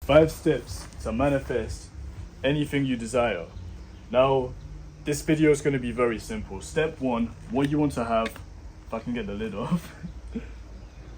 5 steps to manifest anything you desire. Now, this video is going to be very simple. Step 1, what you want to have, if I can get the lid off,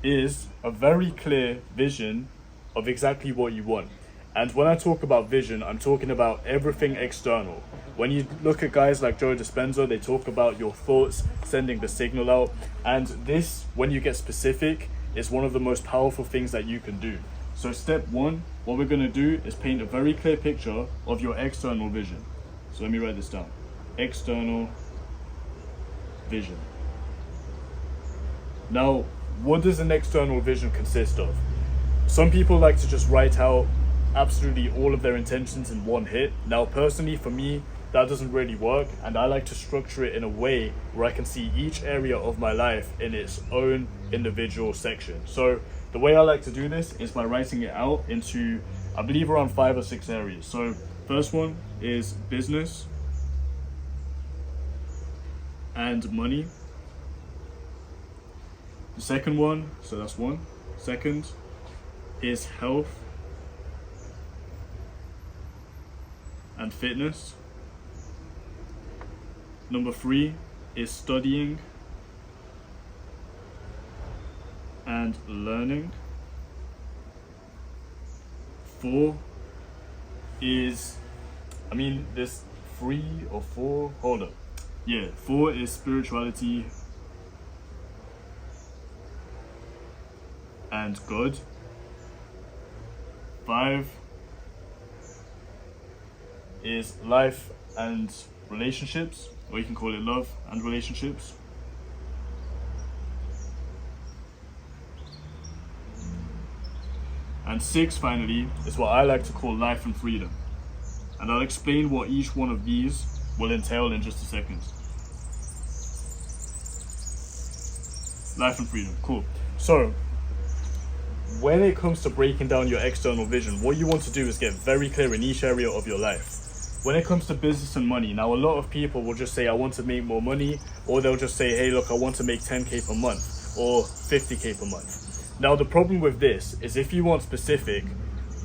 is a very clear vision of exactly what you want. And when I talk about vision, I'm talking about everything external. When you look at guys like Joe Dispenza, they talk about your thoughts sending the signal out. And this, when you get specific, is one of the most powerful things that you can do. So step 1, what we're going to do is paint a very clear picture of your external vision. So let me write this down. External vision. Now, what does an external vision consist of? Some people like to just write out absolutely all of their intentions in one hit. Now, personally, for me, that doesn't really work, and I like to structure it in a way where I can see each area of my life in its own individual section. So the way I like to do this is by writing it out into, I believe, around 5 or 6 areas. So first one is business and money. The second one, so that's one. Second is health and fitness. Number 3 is studying and learning. 4 is, there's 3 or 4, hold up. Yeah, 4 is spirituality and God. 5 is life and relationships, or you can call it love and relationships. And 6, finally, is what I like to call life and freedom. And I'll explain what each one of these will entail in just a second. Life and freedom, cool. So, when it comes to breaking down your external vision, what you want to do is get very clear in each area of your life. When it comes to business and money, now a lot of people will just say, I want to make more money, or they'll just say, hey, look, I want to make 10K per month or 50K per month. Now, the problem with this is if you want specific,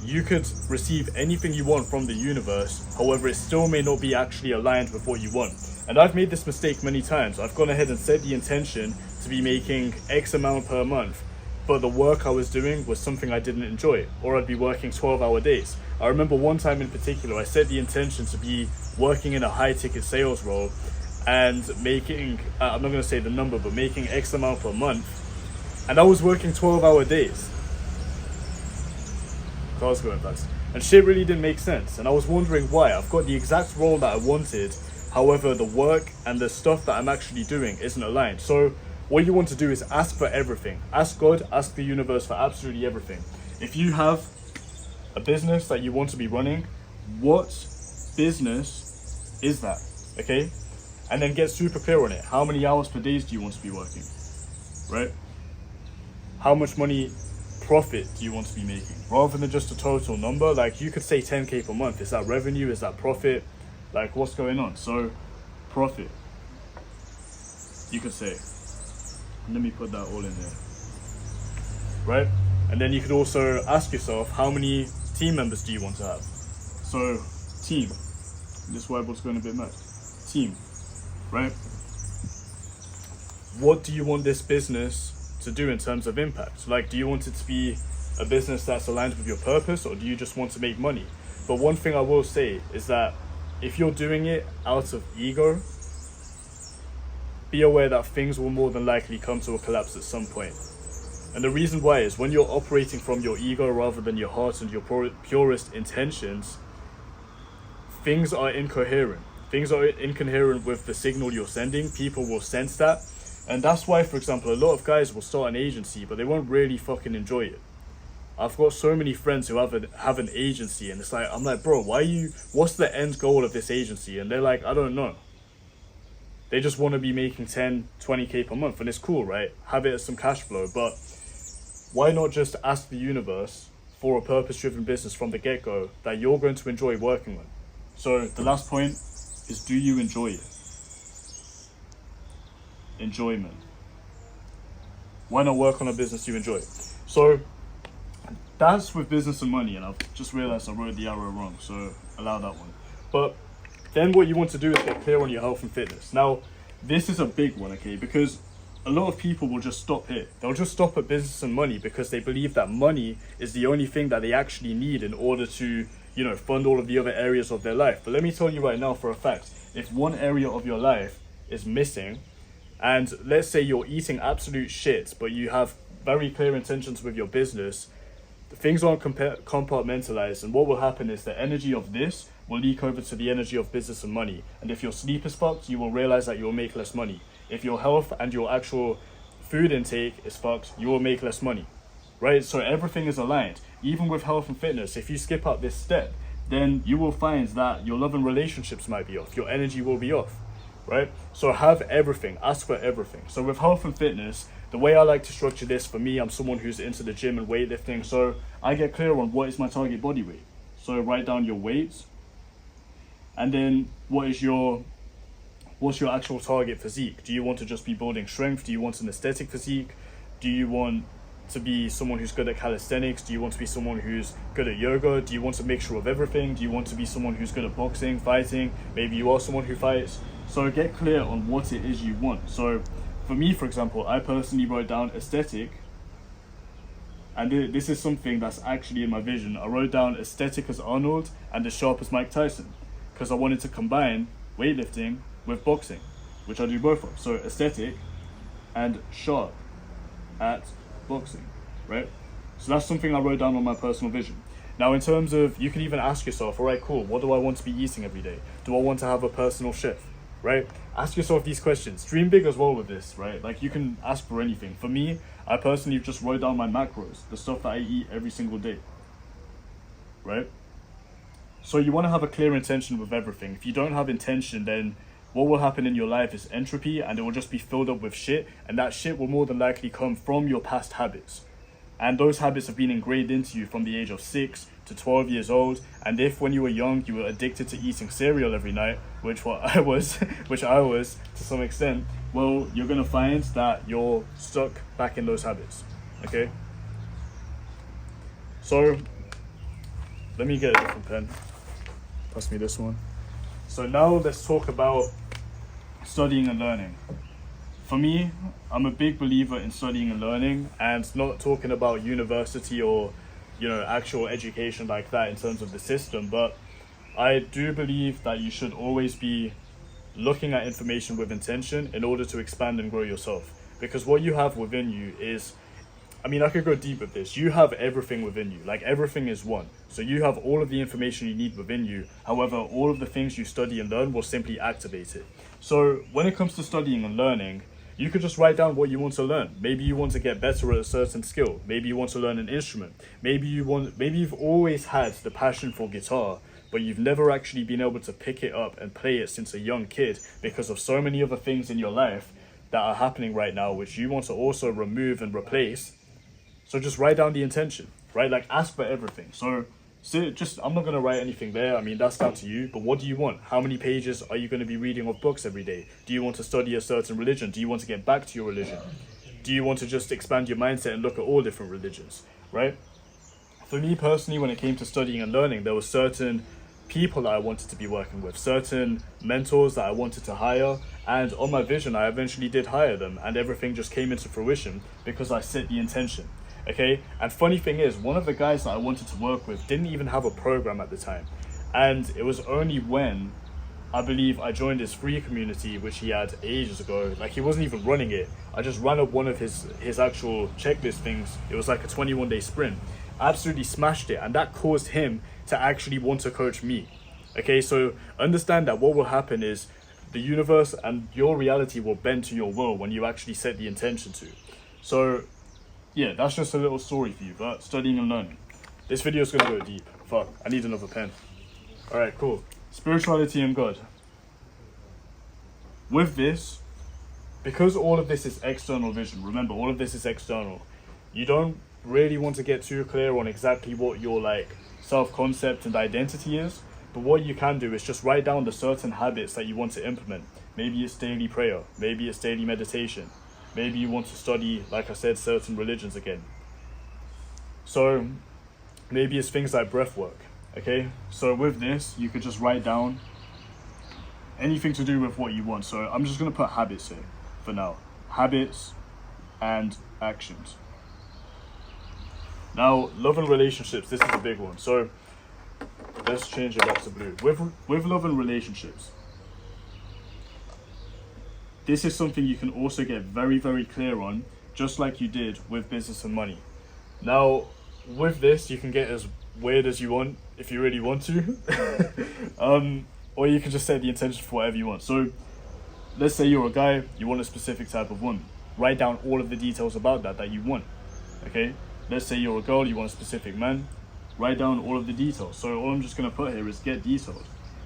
you could receive anything you want from the universe. However, it still may not be actually aligned with what you want. And I've made this mistake many times. I've gone ahead and set the intention to be making X amount per month, but the work I was doing was something I didn't enjoy, or I'd be working 12-hour days. I remember one time in particular, I set the intention to be working in a high-ticket sales role and making, I'm not going to say the number, but making X amount per month. And I was working 12-hour days. Car's going fast. And shit really didn't make sense. And I was wondering why. I've got the exact role that I wanted. However, the work and the stuff that I'm actually doing isn't aligned. So what you want to do is ask for everything. Ask God, ask the universe for absolutely everything. If you have a business that you want to be running, what business is that? Okay? And then get super clear on it. How many hours per day do you want to be working? Right? How much money profit do you want to be making? Rather than just a total number, like you could say 10K per month. Is that revenue? Is that profit? Like what's going on? So profit, you could say. Let me put that all in there. Right? And then you could also ask yourself, how many team members do you want to have? So team. This whiteboard's going a bit mad. Team. Right? What do you want this business to do in terms of impact? Like, do you want it to be a business that's aligned with your purpose, or do you just want to make money? But one thing I will say is that if you're doing it out of ego, be aware that things will more than likely come to a collapse at some point. And the reason why is when you're operating from your ego rather than your heart and your purest intentions, things are incoherent. Things are incoherent with the signal you're sending. People will sense that. And that's why, for example, a lot of guys will start an agency, but they won't really fucking enjoy it. I've got so many friends who have an agency, and it's like, I'm like, bro, what's the end goal of this agency? And they're like, I don't know. They just want to be making 10, 20K per month, and it's cool, right? Have it as some cash flow, but why not just ask the universe for a purpose-driven business from the get-go that you're going to enjoy working with? So the last point is, do you enjoy it? Enjoyment. Why not work on a business you enjoy? So that's with business and money, and I've just realized I wrote the arrow wrong, so allow that one. But then what you want to do is get clear on your health and fitness. Now, this is a big one, okay, because a lot of people will just stop here. They'll just stop at business and money because they believe that money is the only thing that they actually need in order to, fund all of the other areas of their life. But let me tell you right now for a fact, if one area of your life is missing, and let's say you're eating absolute shit, but you have very clear intentions with your business, things aren't compartmentalized, and what will happen is the energy of this will leak over to the energy of business and money. And if your sleep is fucked, you will realize that you'll make less money. If your health and your actual food intake is fucked, you will make less money, right? So everything is aligned. Even with health and fitness, if you skip out this step, then you will find that your love and relationships might be off, your energy will be off, right? So have everything, ask for everything. So with health and fitness, the way I like to structure this, for me, I'm someone who's into the gym and weightlifting, so I get clear on what is my target body weight. So write down your weights, and then what's your actual target physique? Do you want to just be building strength? Do you want an aesthetic physique? Do you want to be someone who's good at calisthenics? Do you want to be someone who's good at yoga? Do you want a mixture of everything? Do you want to be someone who's good at boxing, fighting? Maybe you are someone who fights. So get clear on what it is you want. So for me, for example, I personally wrote down aesthetic, and this is something that's actually in my vision. I wrote down aesthetic as Arnold and as sharp as Mike Tyson, because I wanted to combine weightlifting with boxing, which I do both of. So aesthetic and sharp at boxing, right? So that's something I wrote down on my personal vision. Now, in terms of, you can even ask yourself, all right, cool, what do I want to be eating every day? Do I want to have a personal chef, right? Ask yourself these questions. Dream big as well with this, right? Like, you can ask for anything. For me, I personally just wrote down my macros, the stuff that I eat every single day, right? So you want to have a clear intention with everything. If you don't have intention, then what will happen in your life is entropy, and it will just be filled up with shit, and that shit will more than likely come from your past habits. And those habits have been ingrained into you from the age of 6 to 12 years old. And if when you were young you were addicted to eating cereal every night, which I was to some extent, well, you're gonna find that you're stuck back in those habits. Okay? So let me get a different pen. Pass me this one. So now let's talk about studying and learning. For me, I'm a big believer in studying and learning, and not talking about university or, actual education like that in terms of the system, but I do believe that you should always be looking at information with intention in order to expand and grow yourself. Because what you have within you is, I could go deep with this. You have everything within you. Like, everything is one. So you have all of the information you need within you. However, all of the things you study and learn will simply activate it. So when it comes to studying and learning, you could just write down what you want to learn. Maybe you want to get better at a certain skill. Maybe you want to learn an instrument. Maybe you've always had the passion for guitar, but you've never actually been able to pick it up and play it since a young kid because of so many other things in your life that are happening right now, which you want to also remove and replace. So just write down the intention, right? Like, ask for everything. So I'm not going to write anything there. That's down to you. But what do you want? How many pages are you going to be reading of books every day? Do you want to study a certain religion? Do you want to get back to your religion? Do you want to just expand your mindset and look at all different religions, right? For me personally, when it came to studying and learning, there were certain people that I wanted to be working with, certain mentors that I wanted to hire, and on my vision, I eventually did hire them, and everything just came into fruition because I set the intention. Okay, and funny thing is, one of the guys that I wanted to work with didn't even have a program at the time, and it was only when I believe I joined his free community, which he had ages ago. Like, he wasn't even running it. I just ran up one of his actual checklist things. It was like a 21-day sprint. I absolutely smashed it, and that caused him to actually want to coach me. Okay, so understand that what will happen is the universe and your reality will bend to your will when you actually set the intention to. So yeah, that's just a little story for you, but studying and learning. This video is going to go deep. Fuck, I need another pen. Alright, cool. Spirituality and God. With this, because all of this is external vision, remember, all of this is external, you don't really want to get too clear on exactly what your self-concept and identity is, but what you can do is just write down the certain habits that you want to implement. Maybe it's daily prayer, maybe it's daily meditation, maybe you want to study, like I said, certain religions again. So Maybe it's things like breath work. Okay, so with this, you could just write down anything to do with what you want. So I'm just going to put habits here for now. Habits and actions. Now, love and relationships, this is a big one. So let's change it back to blue. With love and relationships, this is something you can also get very, very clear on, just like you did with business and money. Now, with this, you can get as weird as you want if you really want to. Or you can just set the intention for whatever you want. So let's say you're a guy, you want a specific type of woman. Write down all of the details about that you want. Okay? Let's say you're a girl, you want a specific man. Write down all of the details. So all I'm just going to put here is get detailed.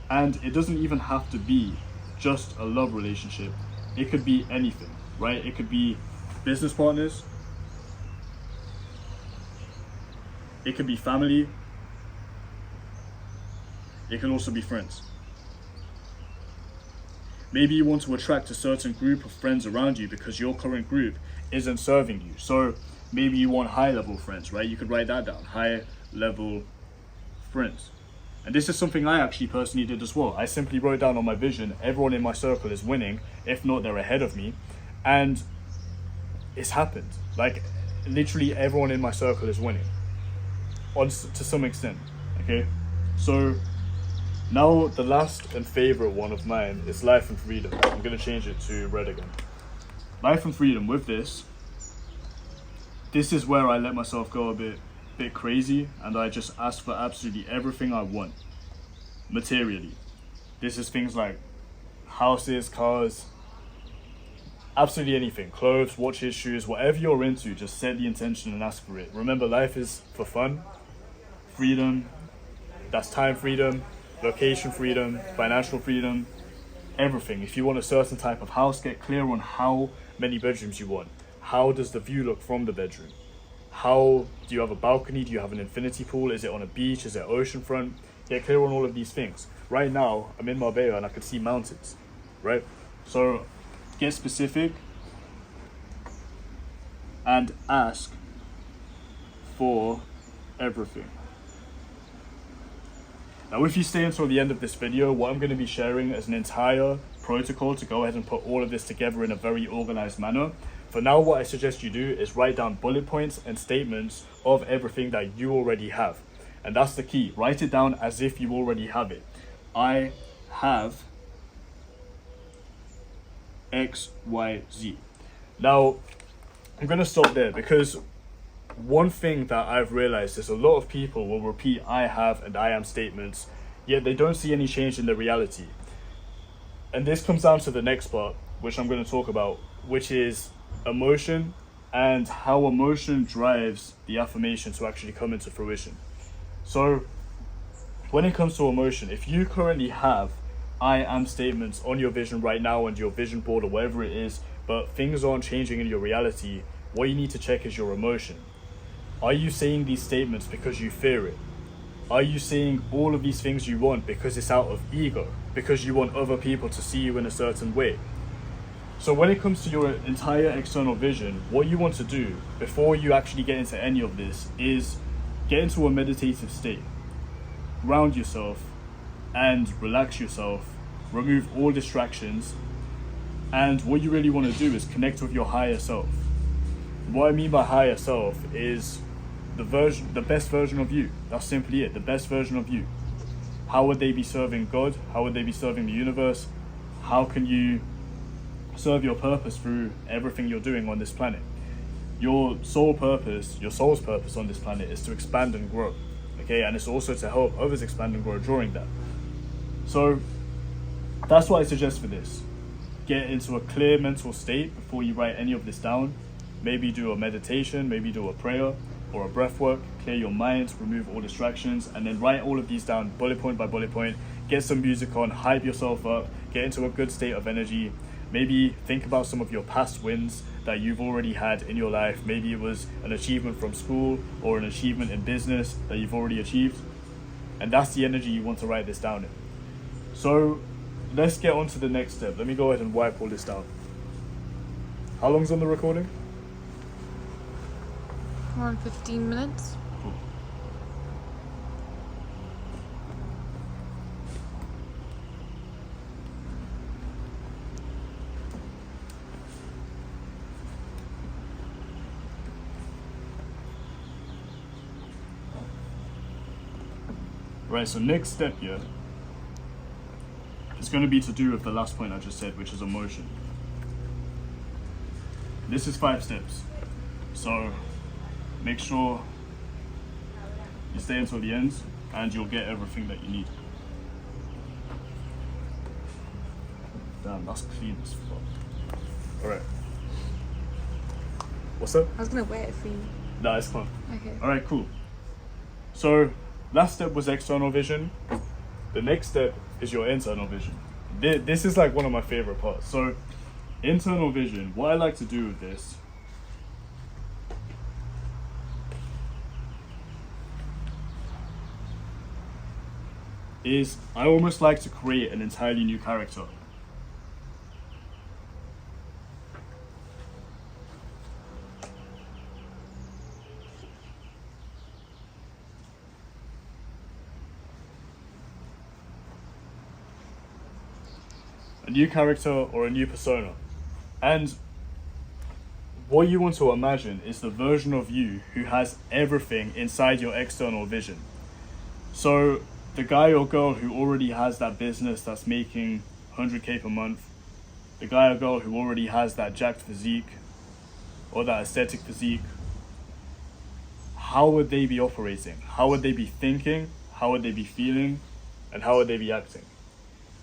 And it doesn't even have to be just a love relationship. It could be anything, right? It could be business partners. It could be family. It can also be friends. Maybe you want to attract a certain group of friends around you because your current group isn't serving you. So maybe you want high level friends, right? You could write that down, high level friends. And this is something I actually personally did as well. I simply wrote down on my vision, everyone in my circle is winning. If not, they're ahead of me. And it's happened. Like literally everyone in my circle is winning to some extent, okay? So now the last and favorite one of mine is life and freedom. I'm gonna change it to red again. Life and freedom. With this is where I let myself go a bit crazy, and I just ask for absolutely everything I want materially. This is things like houses, cars, absolutely anything, clothes, watches, shoes, whatever you're into, just set the intention and ask for it. Remember, life is for fun. Freedom, that's time freedom, location freedom, financial freedom, everything. If you want a certain type of house, get clear on how many bedrooms you want. How does the view look from the bedroom? How do you have a balcony? Do you have an infinity pool? Is it on a beach? Is it oceanfront? Get clear on all of these things. Right now, I'm in Marbella and I can see mountains, right? So get specific and ask for everything. Now, if you stay until the end of this video, what I'm going to be sharing is an entire protocol to go ahead and put all of this together in a very organized manner. For now, what I suggest you do is write down bullet points and statements of everything that you already have. And that's the key. Write it down as if you already have it. I have X, Y, Z. Now, I'm going to stop there because one thing that I've realized is a lot of people will repeat I have and I am statements, yet they don't see any change in the reality. And this comes down to the next part, which I'm going to talk about, which is emotion and how emotion drives the affirmation to actually come into fruition. So when it comes to emotion, if you currently have I am statements on your vision right now and your vision board or whatever it is, but things aren't changing in your reality, what you need to check is your emotion. Are you saying these statements because you fear it? Are you saying all of these things you want because it's out of ego? Because you want other people to see you in a certain way? So when it comes to your entire external vision, what you want to do before you actually get into any of this is get into a meditative state. Ground yourself and relax yourself. Remove all distractions. And what you really want to do is connect with your higher self. What I mean by higher self is the best version of you. That's simply it, the best version of you. How would they be serving God? How would they be serving the universe? How can you serve your purpose through everything you're doing on this planet? Your soul's purpose on this planet is to expand and grow, okay? And it's also to help others expand and grow during that. So that's what I suggest for this. Get into a clear mental state before you write any of this down. Maybe do a meditation, maybe do a prayer or a breath work, clear your mind, remove all distractions, and then write all of these down bullet point by bullet point. Get some music on, hype yourself up, get into a good state of energy. Maybe think about some of your past wins that you've already had in your life. Maybe it was an achievement from school or an achievement in business that you've already achieved. And that's the energy you want to write this down in. So let's get on to the next step. Let me go ahead and wipe all this down. How long's on the recording? Around 15 minutes. Cool. Right, so next step here is going to be to do with the last point I just said, which is emotion. This is 5 steps. So make sure you stay until the end and you'll get everything that you need. Damn, that's clean as fuck. Alright. What's up? I was gonna wear it for you. Nah, it's fine. Okay. Alright, cool. So last step was external vision. The next step is your internal vision. This is like one of my favorite parts. So internal vision, what I like to do with this is I almost like to create an entirely new character. A new character or a new persona. And what you want to imagine is the version of you who has everything inside your external vision. So the guy or girl who already has that business that's making 100k per month, the guy or girl who already has that jacked physique or that aesthetic physique, how would they be operating? How would they be thinking? How would they be feeling? And how would they be acting?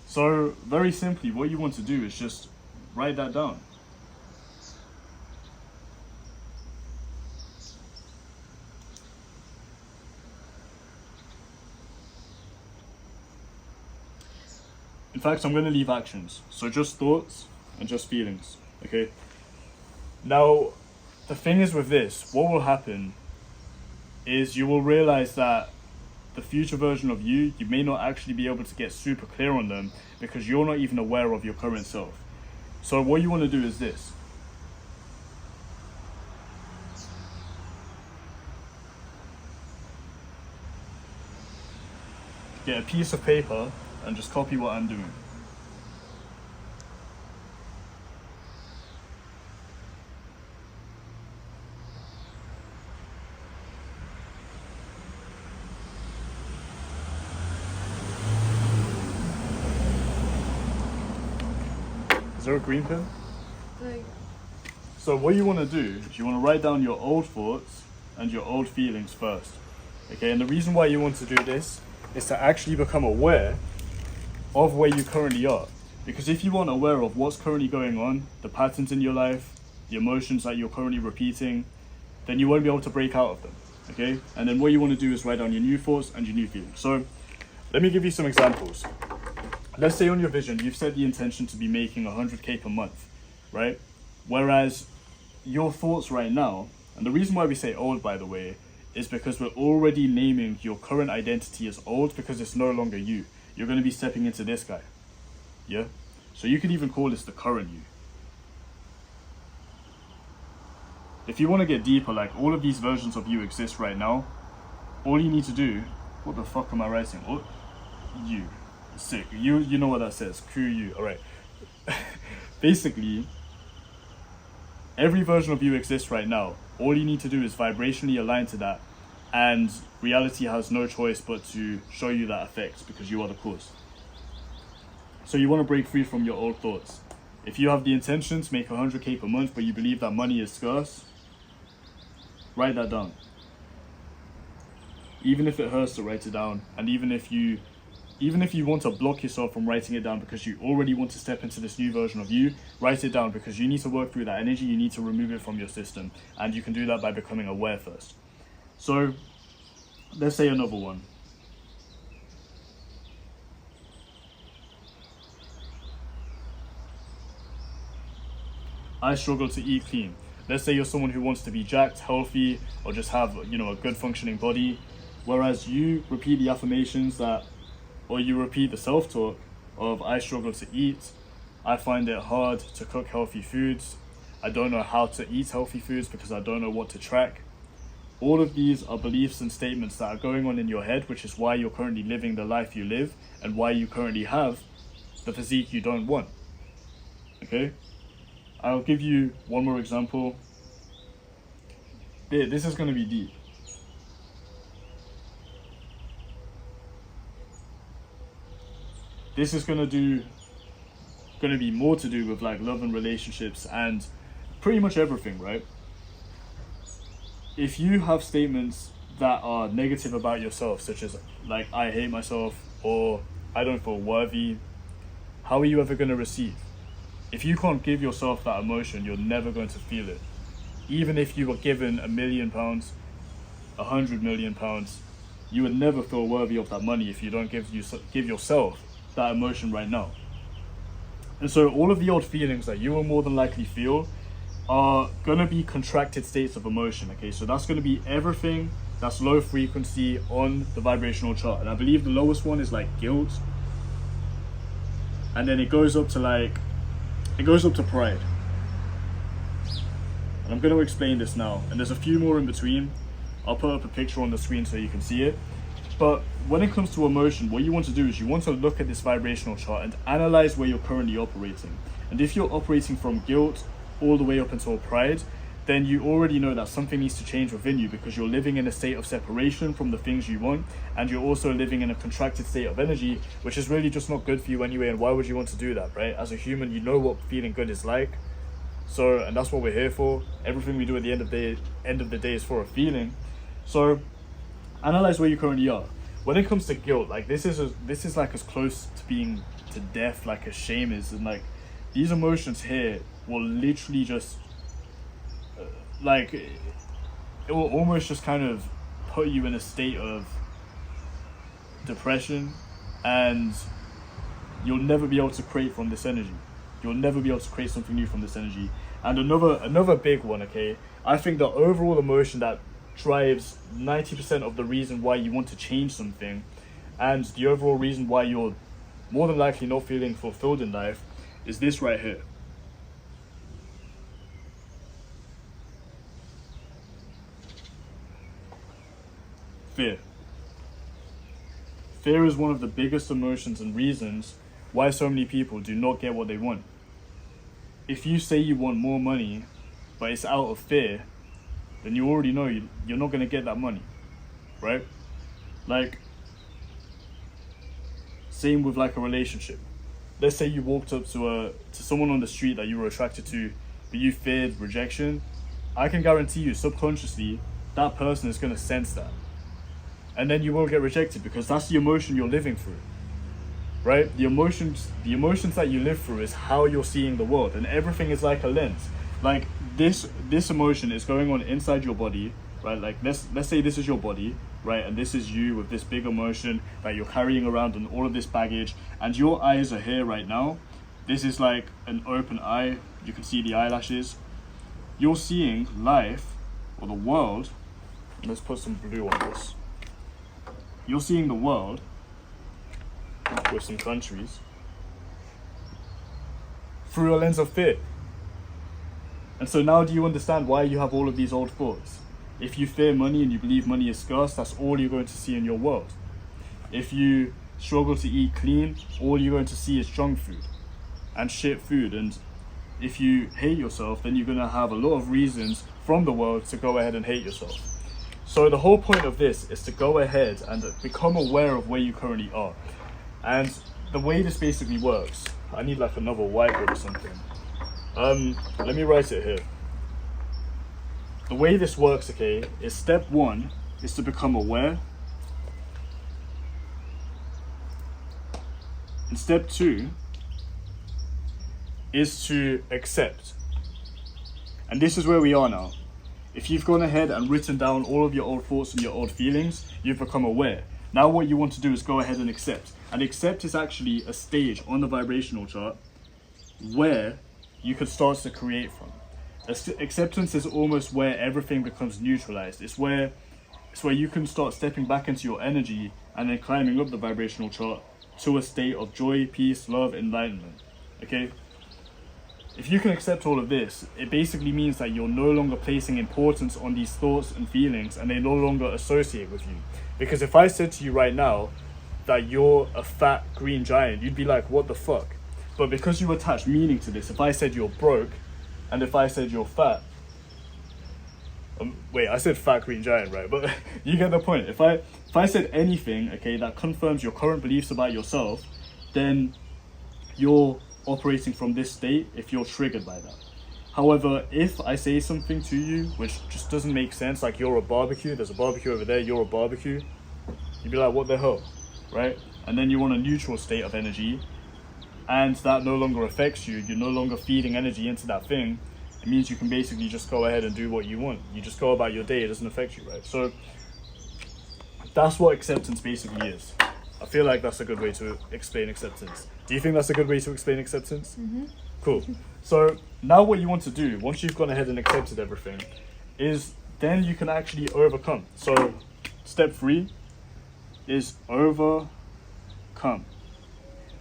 So very simply, what you want to do is just write that down. In fact, I'm going to leave actions. So just thoughts and just feelings, okay? Now, the thing is with this, what will happen is you will realize that the future version of you may not actually be able to get super clear on them because you're not even aware of your current self. So what you want to do is this. Get a piece of paper and just copy what I'm doing. Is there a green pen? Like, So what you want to do is you want to write down your old thoughts and your old feelings first. Okay, and the reason why you want to do this is to actually become aware of where you currently are. Because if you aren't aware of what's currently going on, the patterns in your life, the emotions that you're currently repeating, then you won't be able to break out of them. Okay, and then what you want to do is write down your new thoughts and your new feelings. So let me give you some examples. Let's say on your vision, you've set the intention to be making 100k per month, right? Whereas your thoughts right now, and the reason why we say old, by the way, is because we're already naming your current identity as old because it's no longer you. You're going to be stepping into this guy. Yeah? So you could even call this the current you. If you want to get deeper, like all of these versions of you exist right now, all you need to do, what the fuck am I writing? Oh, you. Sick. You know what that says. Q-U. Alright. Basically, every version of you exists right now. All you need to do is vibrationally align to that, and reality has no choice but to show you that effect because you are the cause. So you want to break free from your old thoughts. If you have the intention to make 100k per month but you believe that money is scarce, write that down. Even if it hurts to write it down, and even if you want to block yourself from writing it down because you already want to step into this new version of you, write it down because you need to work through that energy, you need to remove it from your system, and you can do that by becoming aware first. So, let's say another one. I struggle to eat clean. Let's say you're someone who wants to be jacked, healthy, or just have, a good functioning body, whereas you repeat the affirmations that, or you repeat the self-talk of I struggle to eat, I find it hard to cook healthy foods, I don't know how to eat healthy foods because I don't know what to track. All of these are beliefs and statements that are going on in your head, which is why you're currently living the life you live and why you currently have the physique you don't want. Okay? I'll give you one more example. This is going to be deep. this is gonna be more to do with like love and relationships and pretty much everything, right? If you have statements that are negative about yourself, such as like I hate myself or I don't feel worthy, how are you ever going to receive? If you can't give yourself that emotion, you're never going to feel it. Even if you were given £1 million, £100 million, you would never feel worthy of that money if you don't give yourself that emotion right now. And so all of the old feelings that you will more than likely feel are going to be contracted states of emotion, okay? So that's going to be everything that's low frequency on the vibrational chart. And I believe the lowest one is like guilt. And then it goes up to pride. And I'm going to explain this now. And there's a few more in between. I'll put up a picture on the screen so you can see it. But when it comes to emotion, what you want to do is you want to look at this vibrational chart and analyze where you're currently operating. And if you're operating from guilt all the way up until pride, then you already know that something needs to change within you, because you're living in a state of separation from the things you want, and you're also living in a contracted state of energy, which is really just not good for you anyway. And why would you want to do that, right? As a human, you know what feeling good is like. So, and that's what we're here for. Everything we do at the end of the day is for a feeling. So analyze where you currently are. When it comes to guilt, like this is like as close to being to death like as shame is. And like these emotions here will literally just like it will almost just kind of put you in a state of depression, and you'll never be able to create from this energy. You'll never be able to create something new from this energy. And another big one, okay? I think the overall emotion that drives 90% of the reason why you want to change something, and the overall reason why you're more than likely not feeling fulfilled in life, is this right here. Fear. Fear is one of the biggest emotions and reasons why so many people do not get what they want. If you say you want more money, but it's out of fear, then you already know you're not going to get that money, right? Like, same with like a relationship. Let's say you walked up to someone on the street that you were attracted to, but you feared rejection. I can guarantee you, subconsciously, that person is going to sense that. And then you will get rejected, because that's the emotion you're living through, right? The emotions that you live through is how you're seeing the world, and everything is like a lens. Like this emotion is going on inside your body, right? Like let's say this is your body, right? And this is you with this big emotion that you're carrying around and all of this baggage, and your eyes are here right now. This is like an open eye. You can see the eyelashes. You're seeing life, or the world. Let's put some blue on this. You're seeing the world with some countries through a lens of fear. And so now do you understand why you have all of these old thoughts? If you fear money and you believe money is scarce, that's all you're going to see in your world. If you struggle to eat clean, all you're going to see is junk food and shit food. And if you hate yourself, then you're going to have a lot of reasons from the world to go ahead and hate yourself. So the whole point of this is to go ahead and become aware of where you currently are. And the way this basically works, I need like another whiteboard or something. Let me write it here. The way this works, okay, is step 1 is to become aware. And step 2 is to accept. And this is where we are now. If you've gone ahead and written down all of your old thoughts and your old feelings, you've become aware. Now what you want to do is go ahead and accept. And accept is actually a stage on the vibrational chart where you could start to create from. Acceptance is almost where everything becomes neutralized. It's where you can start stepping back into your energy and then climbing up the vibrational chart to a state of joy, peace, love, enlightenment. Okay? If you can accept all of this, it basically means that you're no longer placing importance on these thoughts and feelings, and they no longer associate with you. Because if I said to you right now that you're a fat green giant, you'd be like, what the fuck? But because you attach meaning to this, if I said you're broke, and if I said you're fat, wait, I said fat green giant, right? But you get the point. If I said anything, okay, that confirms your current beliefs about yourself, then you're operating from this state if you're triggered by that. However, if I say something to you which just doesn't make sense, like you're a barbecue, there's a barbecue over there, you're a barbecue, you'd be like, what the hell, right? And then you're on a neutral state of energy, and that no longer affects you, you're no longer feeding energy into that thing. It means you can basically just go ahead and do what you want. You just go about your day, it doesn't affect you, right? So that's what acceptance basically is. I feel like that's a good way to explain acceptance. Do you think that's a good way to explain acceptance? Mm-hmm. Cool. So now what you want to do, once you've gone ahead and accepted everything, is then you can actually overcome. So step 3 is overcome.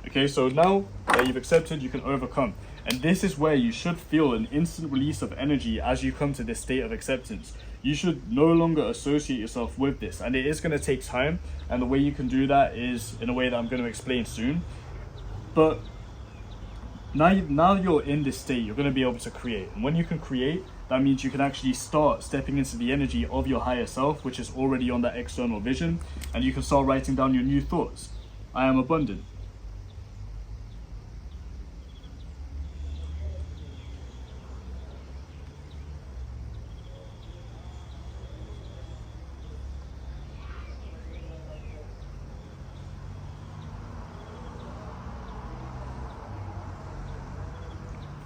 Okay, so now that you've accepted, you can overcome. And this is where you should feel an instant release of energy as you come to this state of acceptance. You should no longer associate yourself with this, and it is going to take time, and the way you can do that is in a way that I'm going to explain soon. But now you're in this state, you're going to be able to create. And when you can create, that means you can actually start stepping into the energy of your higher self, which is already on that external vision, and you can start writing down your new thoughts. I am abundant.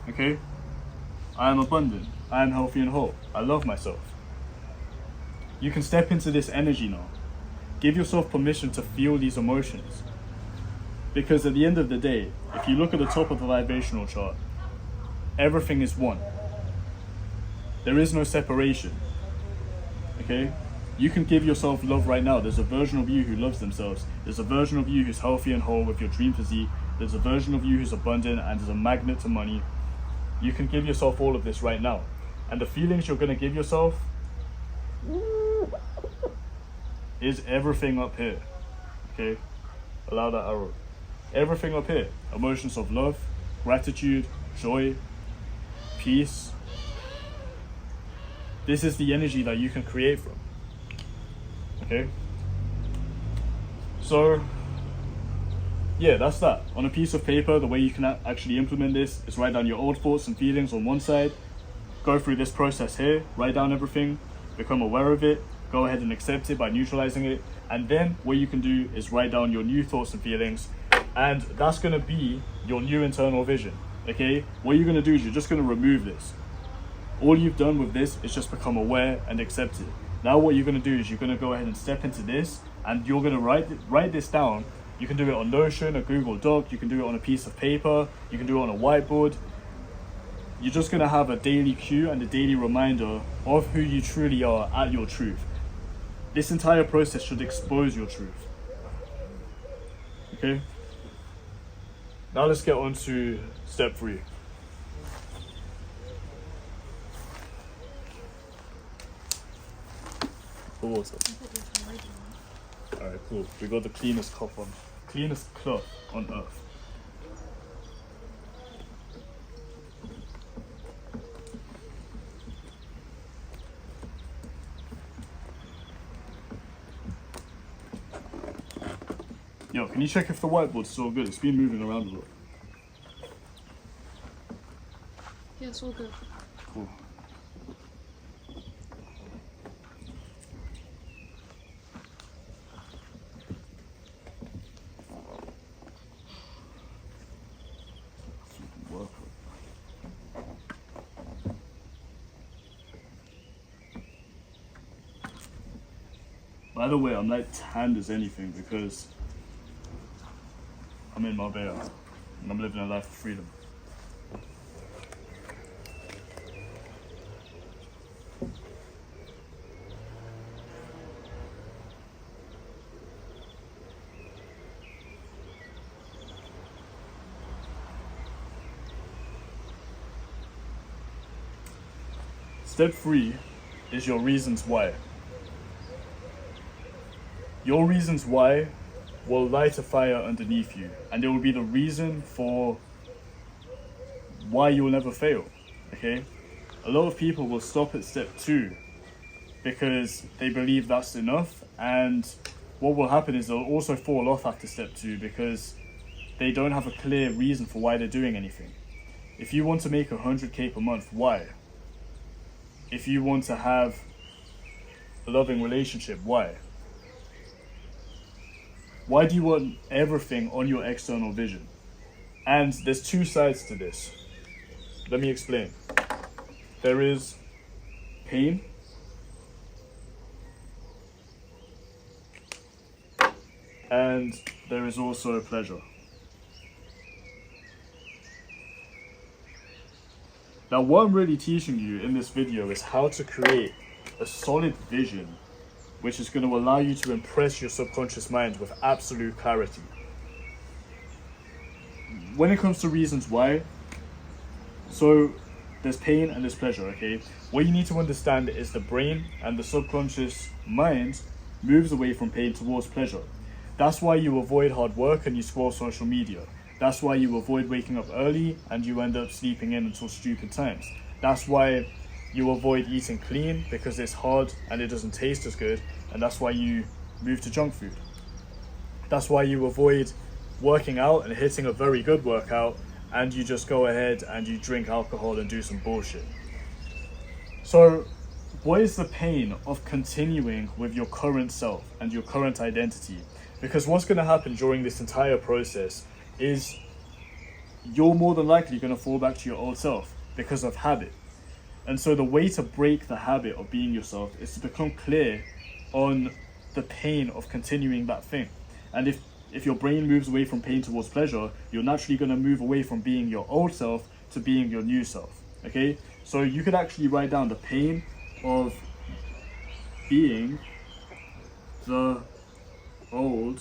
Okay? I am abundant. I am healthy and whole. I love myself. You can step into this energy now. Give yourself permission to feel these emotions. Because at the end of the day, if you look at the top of the vibrational chart, everything is one. There is no separation. Okay? You can give yourself love right now. There's a version of you who loves themselves. There's a version of you who's healthy and whole with your dream physique. There's a version of you who's abundant and is a magnet to money. You can give yourself all of this right now. And the feelings you're going to give yourself is everything up here. Okay? Allow that arrow. Everything up here. Emotions of love, gratitude, joy, peace. This is the energy that you can create from. Okay? So, yeah, that's that. On a piece of paper, the way you can actually implement this is write down your old thoughts and feelings on one side, go through this process here, write down everything, become aware of it, go ahead and accept it by neutralizing it, and then what you can do is write down your new thoughts and feelings, and that's going to be your new internal vision. Okay? What you're going to do is you're just going to remove this. All you've done with this is just become aware and accept it. Now what you're going to do is you're going to go ahead and step into this, and you're going to write this down. You can do it on Notion, a Google Doc, you can do it on a piece of paper, you can do it on a whiteboard. You're just going to have a daily cue and a daily reminder of who you truly are at your truth. This entire process should expose your truth. Okay? Now let's get on to step 3. The water. Alright, cool. We got the cleanest cloth on earth. Yo, can you check if the whiteboard's still good? It's been moving around a lot. Yeah, it's all good. Cool. By the way, I'm like tanned as anything because I'm in Marbella and I'm living a life of freedom. Step 3 is your reasons why. Your reasons why will light a fire underneath you, and it will be the reason for why you will never fail. Okay? A lot of people will stop at step 2 because they believe that's enough, and what will happen is they'll also fall off after step 2 because they don't have a clear reason for why they're doing anything. If you want to make 100k per month, why? If you want to have a loving relationship, why? Why do you want everything on your external vision? And there's two sides to this. Let me explain. There is pain and there is also pleasure. Now, what I'm really teaching you in this video is how to create a solid vision which is going to allow you to impress your subconscious mind with absolute clarity. When it comes to reasons why, so there's pain and there's pleasure, okay? What you need to understand is the brain and the subconscious mind moves away from pain towards pleasure. That's why you avoid hard work and you scroll social media. That's why you avoid waking up early and you end up sleeping in until stupid times. That's why you avoid eating clean, because it's hard and it doesn't taste as good, and that's why you move to junk food. That's why you avoid working out and hitting a very good workout, and you just go ahead and you drink alcohol and do some bullshit. So what is the pain of continuing with your current self and your current identity? Because what's going to happen during this entire process is you're more than likely going to fall back to your old self because of habit. And so the way to break the habit of being yourself is to become clear on the pain of continuing that thing. And if your brain moves away from pain towards pleasure, you're naturally going to move away from being your old self to being your new self. Okay? So you could actually write down the pain of being the old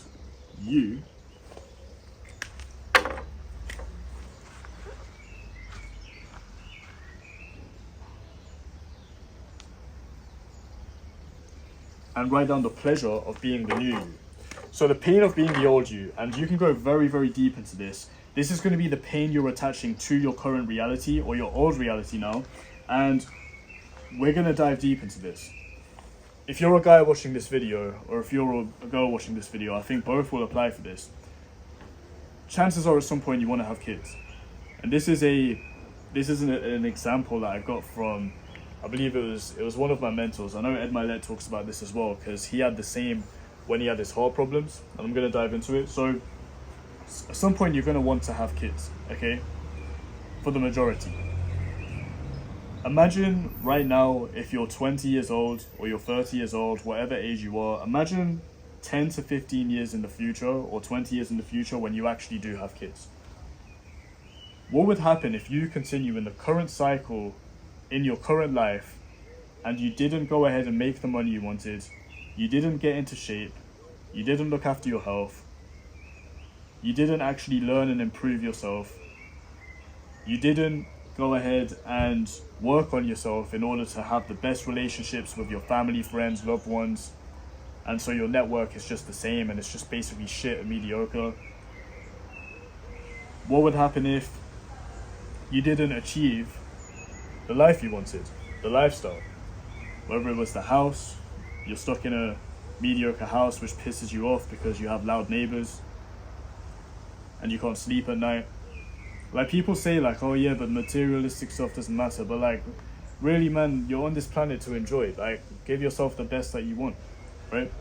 you and write down the pleasure of being the new you. So the pain of being the old you, and you can go very, very deep into this. This is going to be the pain you're attaching to your current reality or your old reality now. And we're going to dive deep into this. If you're a guy watching this video, or if you're a girl watching this video, I think both will apply for this. Chances are at some point you want to have kids. And this is an example that I got from, I believe it was one of my mentors. I know Ed Milet talks about this as well, because he had the same when he had his heart problems, and I'm going to dive into it. So at some point you're going to want to have kids, okay? For the majority. Imagine right now, if you're 20 years old or you're 30 years old, whatever age you are, imagine 10 to 15 years in the future or 20 years in the future when you actually do have kids. What would happen if you continue in the current cycle in your current life and you didn't go ahead and make the money you wanted, you didn't get into shape, you didn't look after your health, you didn't actually learn and improve yourself, you didn't go ahead and work on yourself in order to have the best relationships with your family, friends, loved ones, and so your network is just the same and it's just basically shit and mediocre? What would happen if you didn't achieve the life you wanted, the lifestyle? Whether it was the house, you're stuck in a mediocre house which pisses you off because you have loud neighbors and you can't sleep at night. Like, people say like, oh yeah, but materialistic stuff doesn't matter, but like, really man, you're on this planet to enjoy. Like, give yourself the best that you want, right?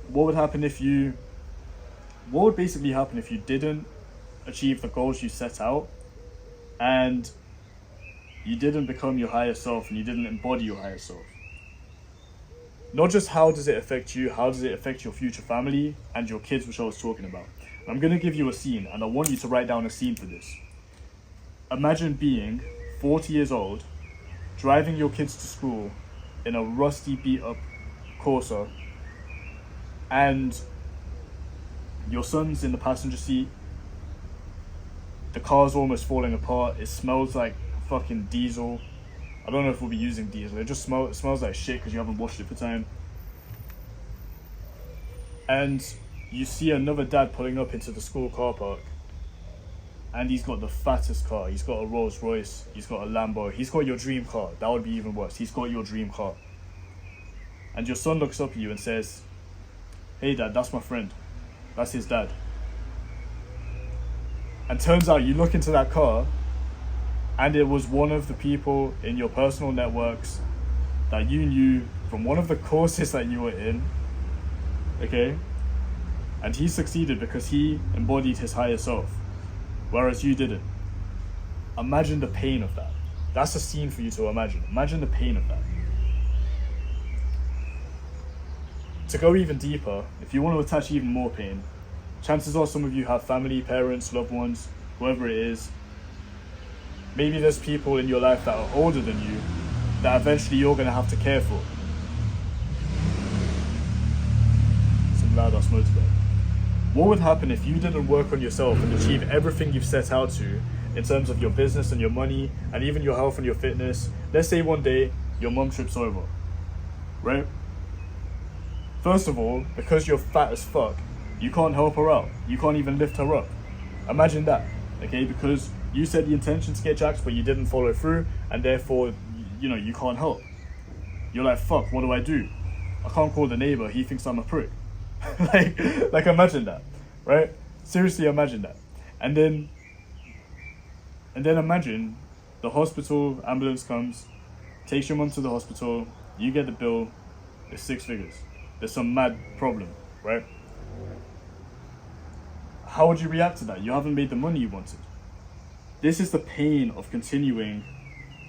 What would basically happen if you didn't achieve the goals you set out and you didn't become your higher self and you didn't embody your higher self? Not just how does it affect you, how does it affect your future family and your kids, which I was talking about. I'm going to give you a scene, and I want you to write down a scene for this. Imagine being 40 years old, driving your kids to school in a rusty, beat-up Corsa, and your son's in the passenger seat. The car's almost falling apart. It smells like fucking diesel. I don't know if we'll be using diesel. It smells like shit because you haven't washed it for time. And you see another dad pulling up into the school car park, and he's got the fattest car. He's got a Rolls Royce, he's got a Lambo, he's got your dream car. That would be even worse. He's got your dream car. And your son looks up at you and says, hey dad, that's my friend. That's his dad. And turns out you look into that car and it was one of the people in your personal networks that you knew from one of the courses that you were in, okay? And he succeeded because he embodied his higher self, whereas you didn't. Imagine the pain of that. That's a scene for you to imagine. Imagine the pain of that. To go even deeper, if you want to attach even more pain, chances are some of you have family, parents, loved ones, whoever it is. Maybe there's people in your life that are older than you that eventually you're going to have to care for. Some loud ass motorbike. What would happen if you didn't work on yourself and achieve everything you've set out to in terms of your business and your money and even your health and your fitness? Let's say one day your mum trips over, right? First of all, because you're fat as fuck, you can't help her out. You can't even lift her up. Imagine that, okay? Because you said the intention to get jacked, but you didn't follow through, and therefore, you can't help. You're like, fuck, what do? I can't call the neighbor, he thinks I'm a prick. like imagine that, right? Seriously, imagine that. And then imagine the hospital, ambulance comes, takes your mum to the hospital, you get the bill, it's 6 figures. There's some mad problem, right? How would you react to that? You haven't made the money you wanted. This is the pain of continuing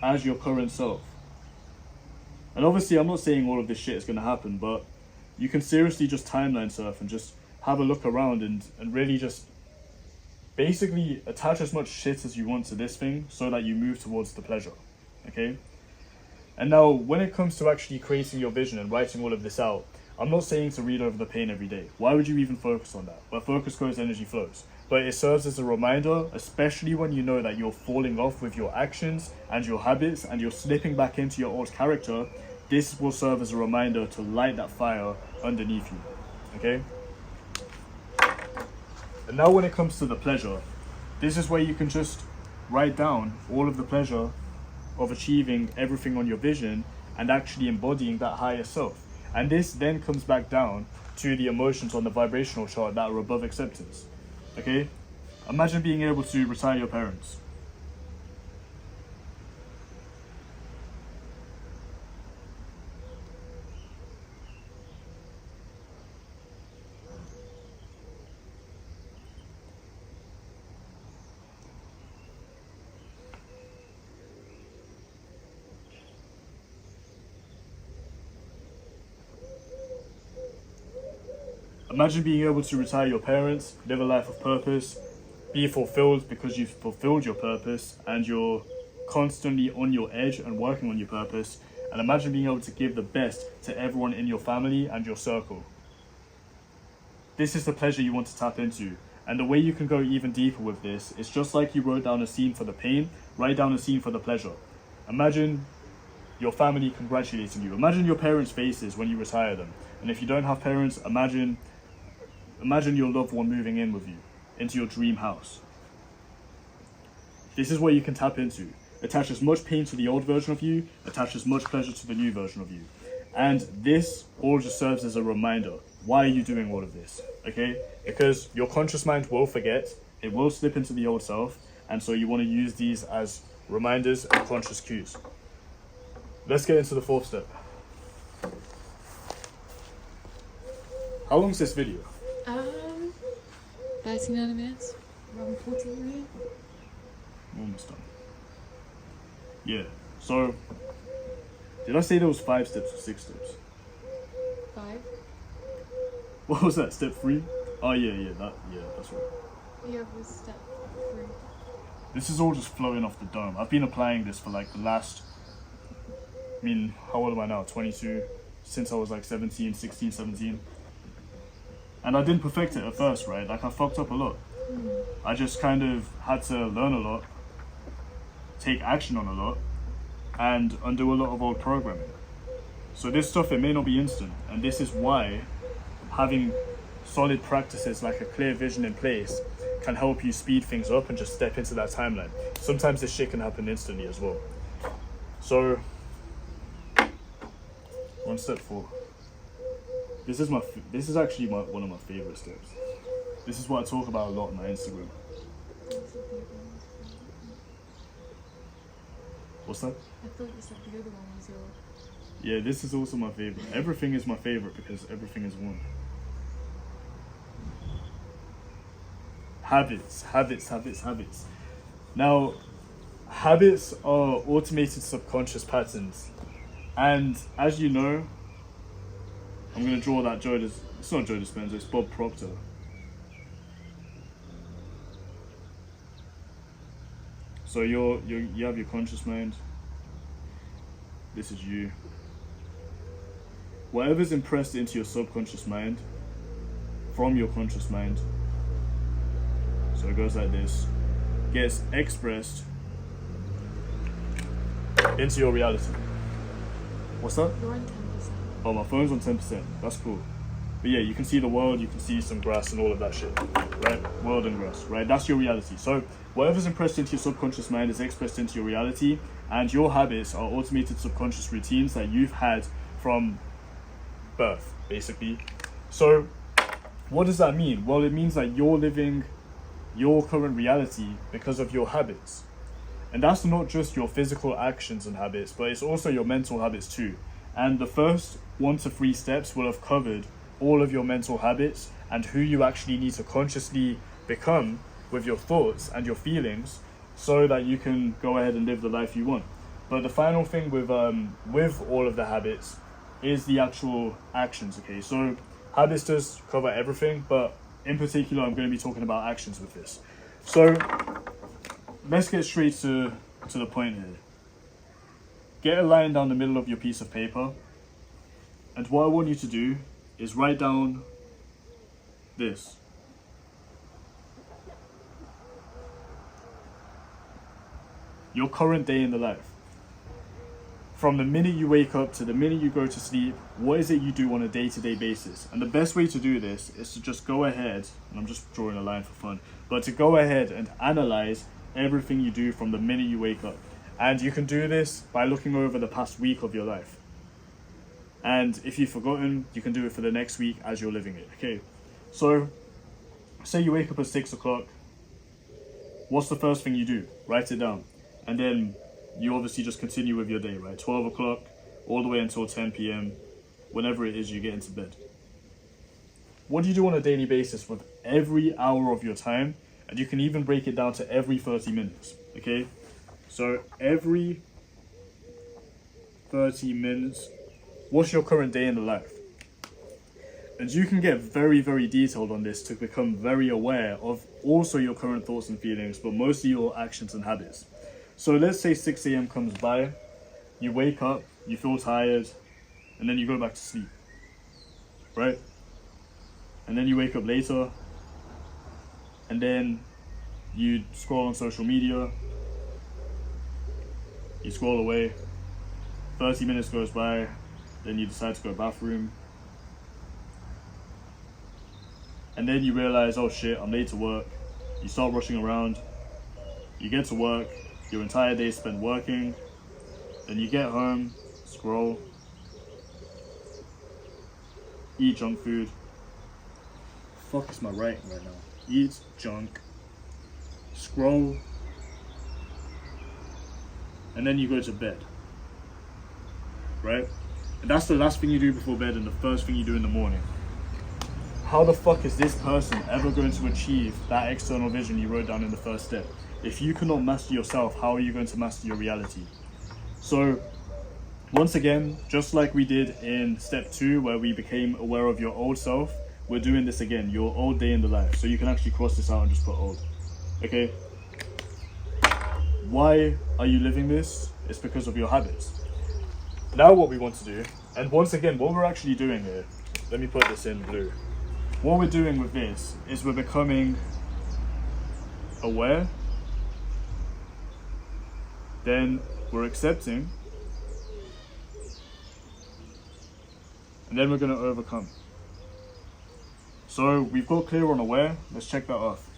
as your current self. And obviously, I'm not saying all of this shit is going to happen, but you can seriously just timeline surf and just have a look around and really just basically attach as much shit as you want to this thing so that you move towards the pleasure, okay? And now, when it comes to actually creating your vision and writing all of this out, I'm not saying to read over the pain every day. Why would you even focus on that? Where focus goes, energy flows. But it serves as a reminder, especially when you know that you're falling off with your actions and your habits and you're slipping back into your old character. This will serve as a reminder to light that fire underneath you, okay? And now when it comes to the pleasure, this is where you can just write down all of the pleasure of achieving everything on your vision and actually embodying that higher self. And this then comes back down to the emotions on the vibrational chart that are above acceptance, okay? Imagine being able to retire your parents. Imagine being able to retire your parents, live a life of purpose, be fulfilled because you've fulfilled your purpose and you're constantly on your edge and working on your purpose. And imagine being able to give the best to everyone in your family and your circle. This is the pleasure you want to tap into. And the way you can go even deeper with this is just like you wrote down a scene for the pain, write down a scene for the pleasure. Imagine your family congratulating you. Imagine your parents' faces when you retire them. And if you don't have parents, imagine your loved one moving in with you into your dream house. This is where you can tap into. Attach as much pain to the old version of you, attach as much pleasure to the new version of you. And this all just serves as a reminder. Why are you doing all of this? Okay? Because your conscious mind will forget, it will slip into the old self, and so you want to use these as reminders and conscious cues. Let's get into the fourth step. How long is this video? 39 minutes, around 14 minutes. Almost done. Yeah, so, did I say there was 5 steps or 6 steps? 5. What was that, step 3? Oh yeah, that's right. Yeah, was step 3. This is all just flowing off the dome. I've been applying this for like the last, how old am I now, 22? Since I was like 16, 17. And I didn't perfect it at first, right? Like I fucked up a lot. I just kind of had to learn a lot, take action on a lot, and undo a lot of old programming. So this stuff, it may not be instant. And this is why having solid practices like a clear vision in place can help you speed things up and just step into that timeline. Sometimes this shit can happen instantly as well. So, on step 4. This is actually one of my favorite steps. This is what I talk about a lot on my Instagram. What's that? I thought you said the other one was your. Yeah, this is also my favorite. Everything is my favorite because everything is one. Habits, habits, habits, habits. Now, habits are automated subconscious patterns. And as you know, I'm going to draw that it's not Joe Dispenza, it's Bob Proctor. So you have your conscious mind. This is you. Whatever's impressed into your subconscious mind from your conscious mind, so it goes like this, gets expressed into your reality. What's that? You're on 10%. Oh, my phone's on 10%. That's cool. But yeah, you can see the world, you can see some grass and all of that shit, right? World and grass, right? That's your reality. So whatever's impressed into your subconscious mind is expressed into your reality, and your habits are automated subconscious routines that you've had from birth, basically. So what does that mean? Well, it means that you're living your current reality because of your habits. And that's not just your physical actions and habits, but it's also your mental habits too. And the first 1 to 3 steps will have covered all of your mental habits and who you actually need to consciously become with your thoughts and your feelings so that you can go ahead and live the life you want. But the final thing with all of the habits is the actual actions, okay? So habits does cover everything, but in particular, I'm going to be talking about actions with this. So let's get straight to the point here. Get a line down the middle of your piece of paper, and what I want you to do is write down this. Your current day in the life. From the minute you wake up to the minute you go to sleep, what is it you do on a day-to-day basis? And the best way to do this is to just go ahead, and I'm just drawing a line for fun, but to go ahead and analyze everything you do from the minute you wake up. And you can do this by looking over the past week of your life. And if you've forgotten, you can do it for the next week as you're living it. Okay, so say you wake up at 6 o'clock. What's the first thing you do? Write it down. And then you obviously just continue with your day, right? 12 o'clock all the way until 10 p.m. Whenever it is you get into bed. What do you do on a daily basis with every hour of your time? And you can even break it down to every 30 minutes, okay? So every 30 minutes, what's your current day in the life? And you can get very, very detailed on this to become very aware of also your current thoughts and feelings, but mostly your actions and habits. So let's say 6 a.m. comes by, you wake up, you feel tired, and then you go back to sleep, right? And then you wake up later, and then you scroll on social media, you scroll away, 30 minutes goes by, then you decide to go to the bathroom, and then you realize, oh shit, I'm late to work. You start rushing around, you get to work, your entire day is spent working, then you get home, scroll, eat junk food. Fuck is my writing right now? Eat junk, scroll, and then you go to bed, right? And that's the last thing you do before bed and the first thing you do in the morning. How the fuck is this person ever going to achieve that external vision you wrote down in the first step? If you cannot master yourself, how are you going to master your reality? So once again, just like we did in step 2 where we became aware of your old self, we're doing this again, your old day in the life. So you can actually cross this out and just put old, okay? Why are you living this? It's because of your habits. Now what we want to do, and once again, what we're actually doing here, let me put this in blue. What we're doing with this is we're becoming aware, then we're accepting, and then we're going to overcome. So we've got clear on aware, let's check that off.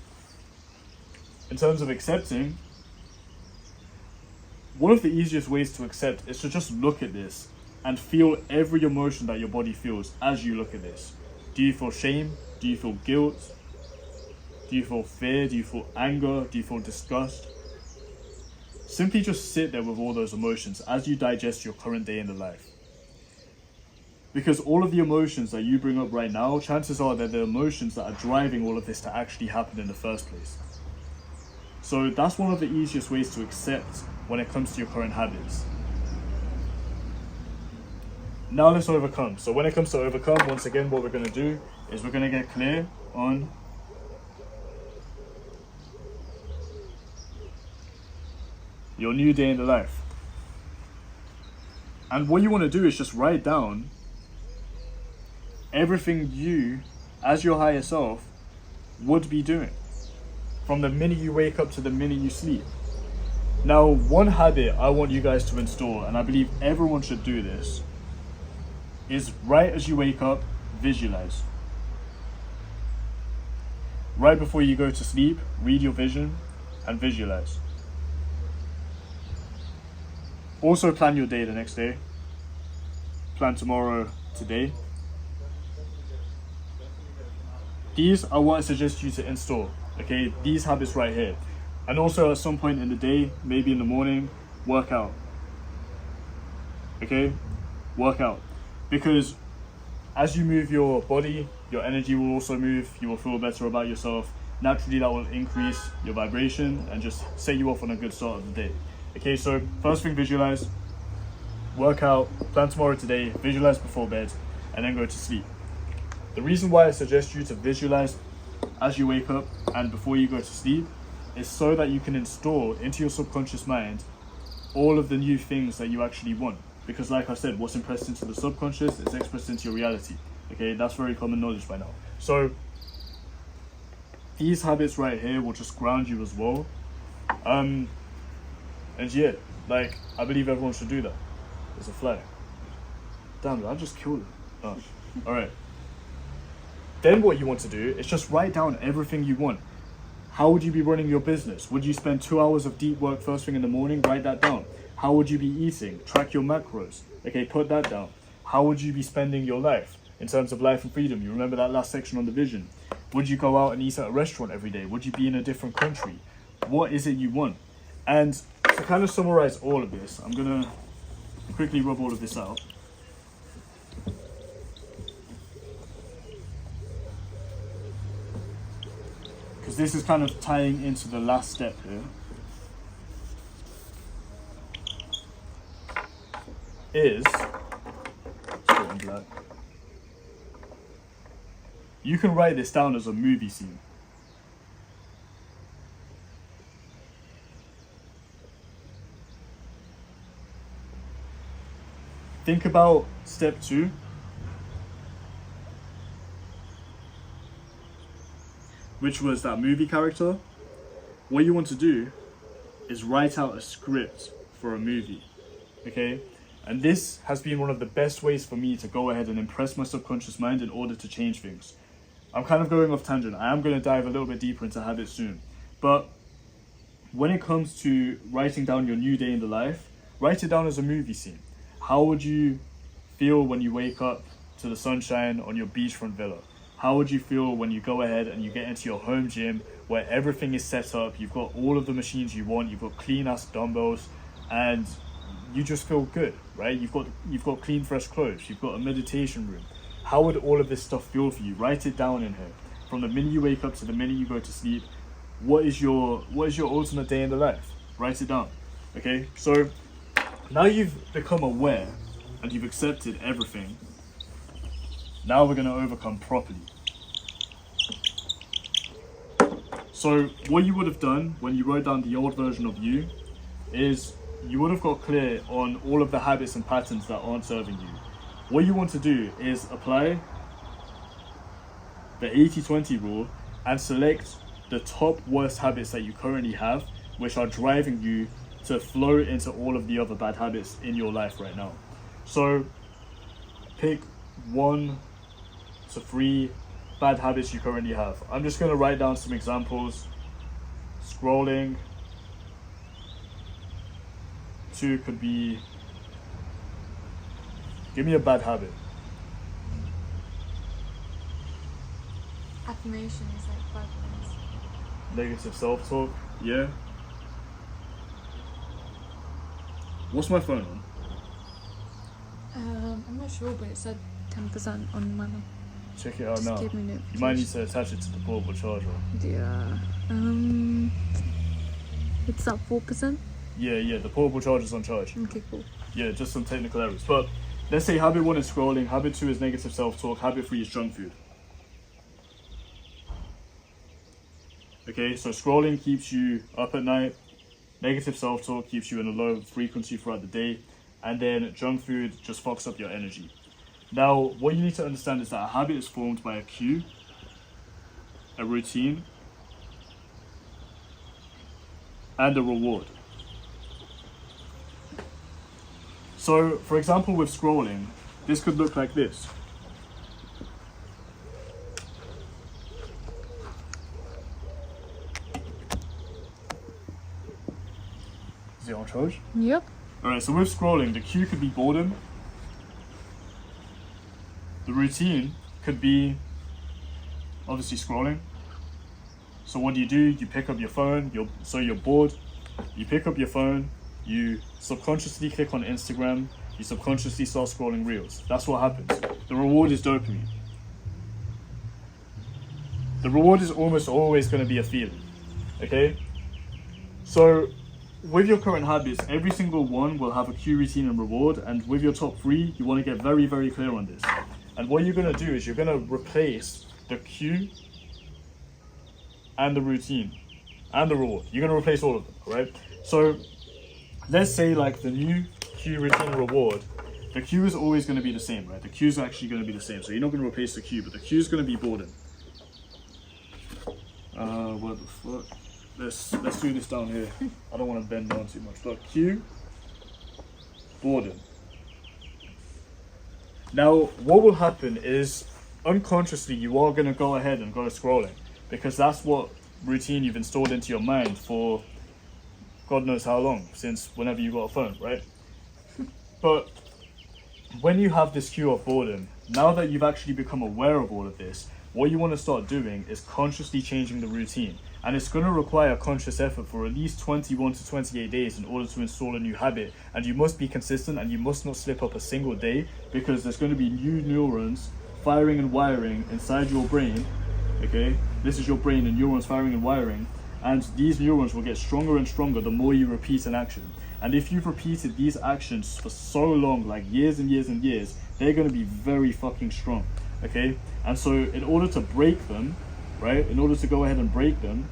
In terms of accepting, one of the easiest ways to accept is to just look at this and feel every emotion that your body feels as you look at this. Do you feel shame? Do you feel guilt? Do you feel fear? Do you feel anger? Do you feel disgust? simply just sit there with all those emotions as you digest your current day in the life. Because all of the emotions that you bring up right now, chances are they're the emotions that are driving all of this to actually happen in the first place. So that's one of the easiest ways to accept when it comes to your current habits. Now let's overcome. So when it comes to overcome, once again, what we're going to do is we're going to get clear on your new day in the life. And what you want to do is just write down everything you, as your higher self, would be doing from the minute you wake up to the minute you sleep. Now, one habit I want you guys to install, and I believe everyone should do this, is right as you wake up, visualize. Right before you go to sleep, read your vision and visualize. Also plan your day the next day. Plan tomorrow, today. These are what I suggest you to install, okay? These habits right here. And also at some point in the day, maybe in the morning, work out. Okay? Work out. Because as you move your body, your energy will also move, you will feel better about yourself. Naturally, that will increase your vibration and just set you off on a good start of the day. Okay, so first thing, visualize, work out, plan tomorrow, today, visualize before bed, and then go to sleep. The reason why I suggest you to visualize as you wake up and before you go to sleep is so that you can install into your subconscious mind all of the new things that you actually want. Because like I said, what's impressed into the subconscious is expressed into your reality. Okay, that's very common knowledge by now. So these habits right here will just ground you as well. And yeah, like, I believe everyone should do that. There's a fly. Damn it, I just killed it. Oh, alright. Then what you want to do is just write down everything you want. How would you be running your business? Would you spend 2 hours of deep work first thing in the morning? Write that down. How would you be eating? Track your macros. Okay, put that down. How would you be spending your life in terms of life and freedom? You remember that last section on the vision. Would you go out and eat at a restaurant every day? Would you be in a different country? What is it you want? And to kind of summarize all of this, I'm going to quickly rub all of this out. Because this is kind of tying into the last step here. Is straight in black. You can write this down as a movie scene. Think about step 2. Which was that movie character. What you want to do is write out a script for a movie. Okay? And this has been one of the best ways for me to go ahead and impress my subconscious mind in order to change things. I'm kind of going off tangent. I am going to dive a little bit deeper into habits soon. But when it comes to writing down your new day in the life, write it down as a movie scene. How would you feel when you wake up to the sunshine on your beachfront villa? How would you feel when you go ahead and you get into your home gym where everything is set up, you've got all of the machines you want, you've got clean ass dumbbells, and you just feel good, right? You've got clean, fresh clothes. You've got a meditation room. How would all of this stuff feel for you? Write it down in here. From the minute you wake up to the minute you go to sleep, what is your ultimate day in the life? Write it down. Okay. So now you've become aware and you've accepted everything. Now we're going to overcome properly. So what you would have done when you wrote down the old version of you is you would have got clear on all of the habits and patterns that aren't serving you. What you want to do is apply the 80-20 rule and select the top worst habits that you currently have, which are driving you to flow into all of the other bad habits in your life right now. So pick 1 to 3 bad habits you currently have. I'm just going to write down some examples. Scrolling. 2 could be, give me a bad habit. Affirmations, like bad ones. Negative self-talk, yeah. What's my phone on? I'm not sure, but it said 10% on my mouth. Check it out Just now. give me You might need to attach it to the portable charger. Yeah. It's at 4%. Yeah, the portable charger's on charge. Okay, cool. Yeah, just some technical errors. But let's say habit 1 is scrolling, habit 2 is negative self-talk, habit 3 is junk food. Okay, so scrolling keeps you up at night, negative self-talk keeps you in a low frequency throughout the day, and then junk food just fucks up your energy. Now, what you need to understand is that a habit is formed by a cue, a routine, and a reward. So, for example, with scrolling, this could look like this. Is it on charge? Yep. Alright, so with scrolling, the cue could be boredom. The routine could be obviously scrolling. So what do? You pick up your phone, you're bored, you pick up your phone, you subconsciously click on Instagram, you subconsciously start scrolling reels. That's what happens. The reward is dopamine. The reward is almost always going to be a feeling, okay? So with your current habits, every single one will have a cue, routine, and reward, and with your top 3, you want to get very, very clear on this. And what you're going to do is you're going to replace the cue and the routine and the reward. You're going to replace all of them, right? So let's say like the new cue, routine, reward, the cue is always going to be the same, right? The cue is actually going to be the same. So you're not going to replace the cue, but the cue is going to be boredom. What the fuck? Let's do this down here. I don't want to bend down too much. But cue, boredom. Now, what will happen is unconsciously you are going to go ahead and go scrolling because that's what routine you've installed into your mind for God knows how long, since whenever you got a phone, right? But when you have this cue of boredom, now that you've actually become aware of all of this, what you want to start doing is consciously changing the routine. And it's going to require conscious effort for at least 21 to 28 days in order to install a new habit. And you must be consistent and you must not slip up a single day because there's going to be new neurons firing and wiring inside your brain. Okay, this is your brain and neurons firing and wiring. And these neurons will get stronger and stronger the more you repeat an action. And if you've repeated these actions for so long, like years and years and years, they're going to be very fucking strong. Okay, and so in order to break them, right, in order to go ahead and break them,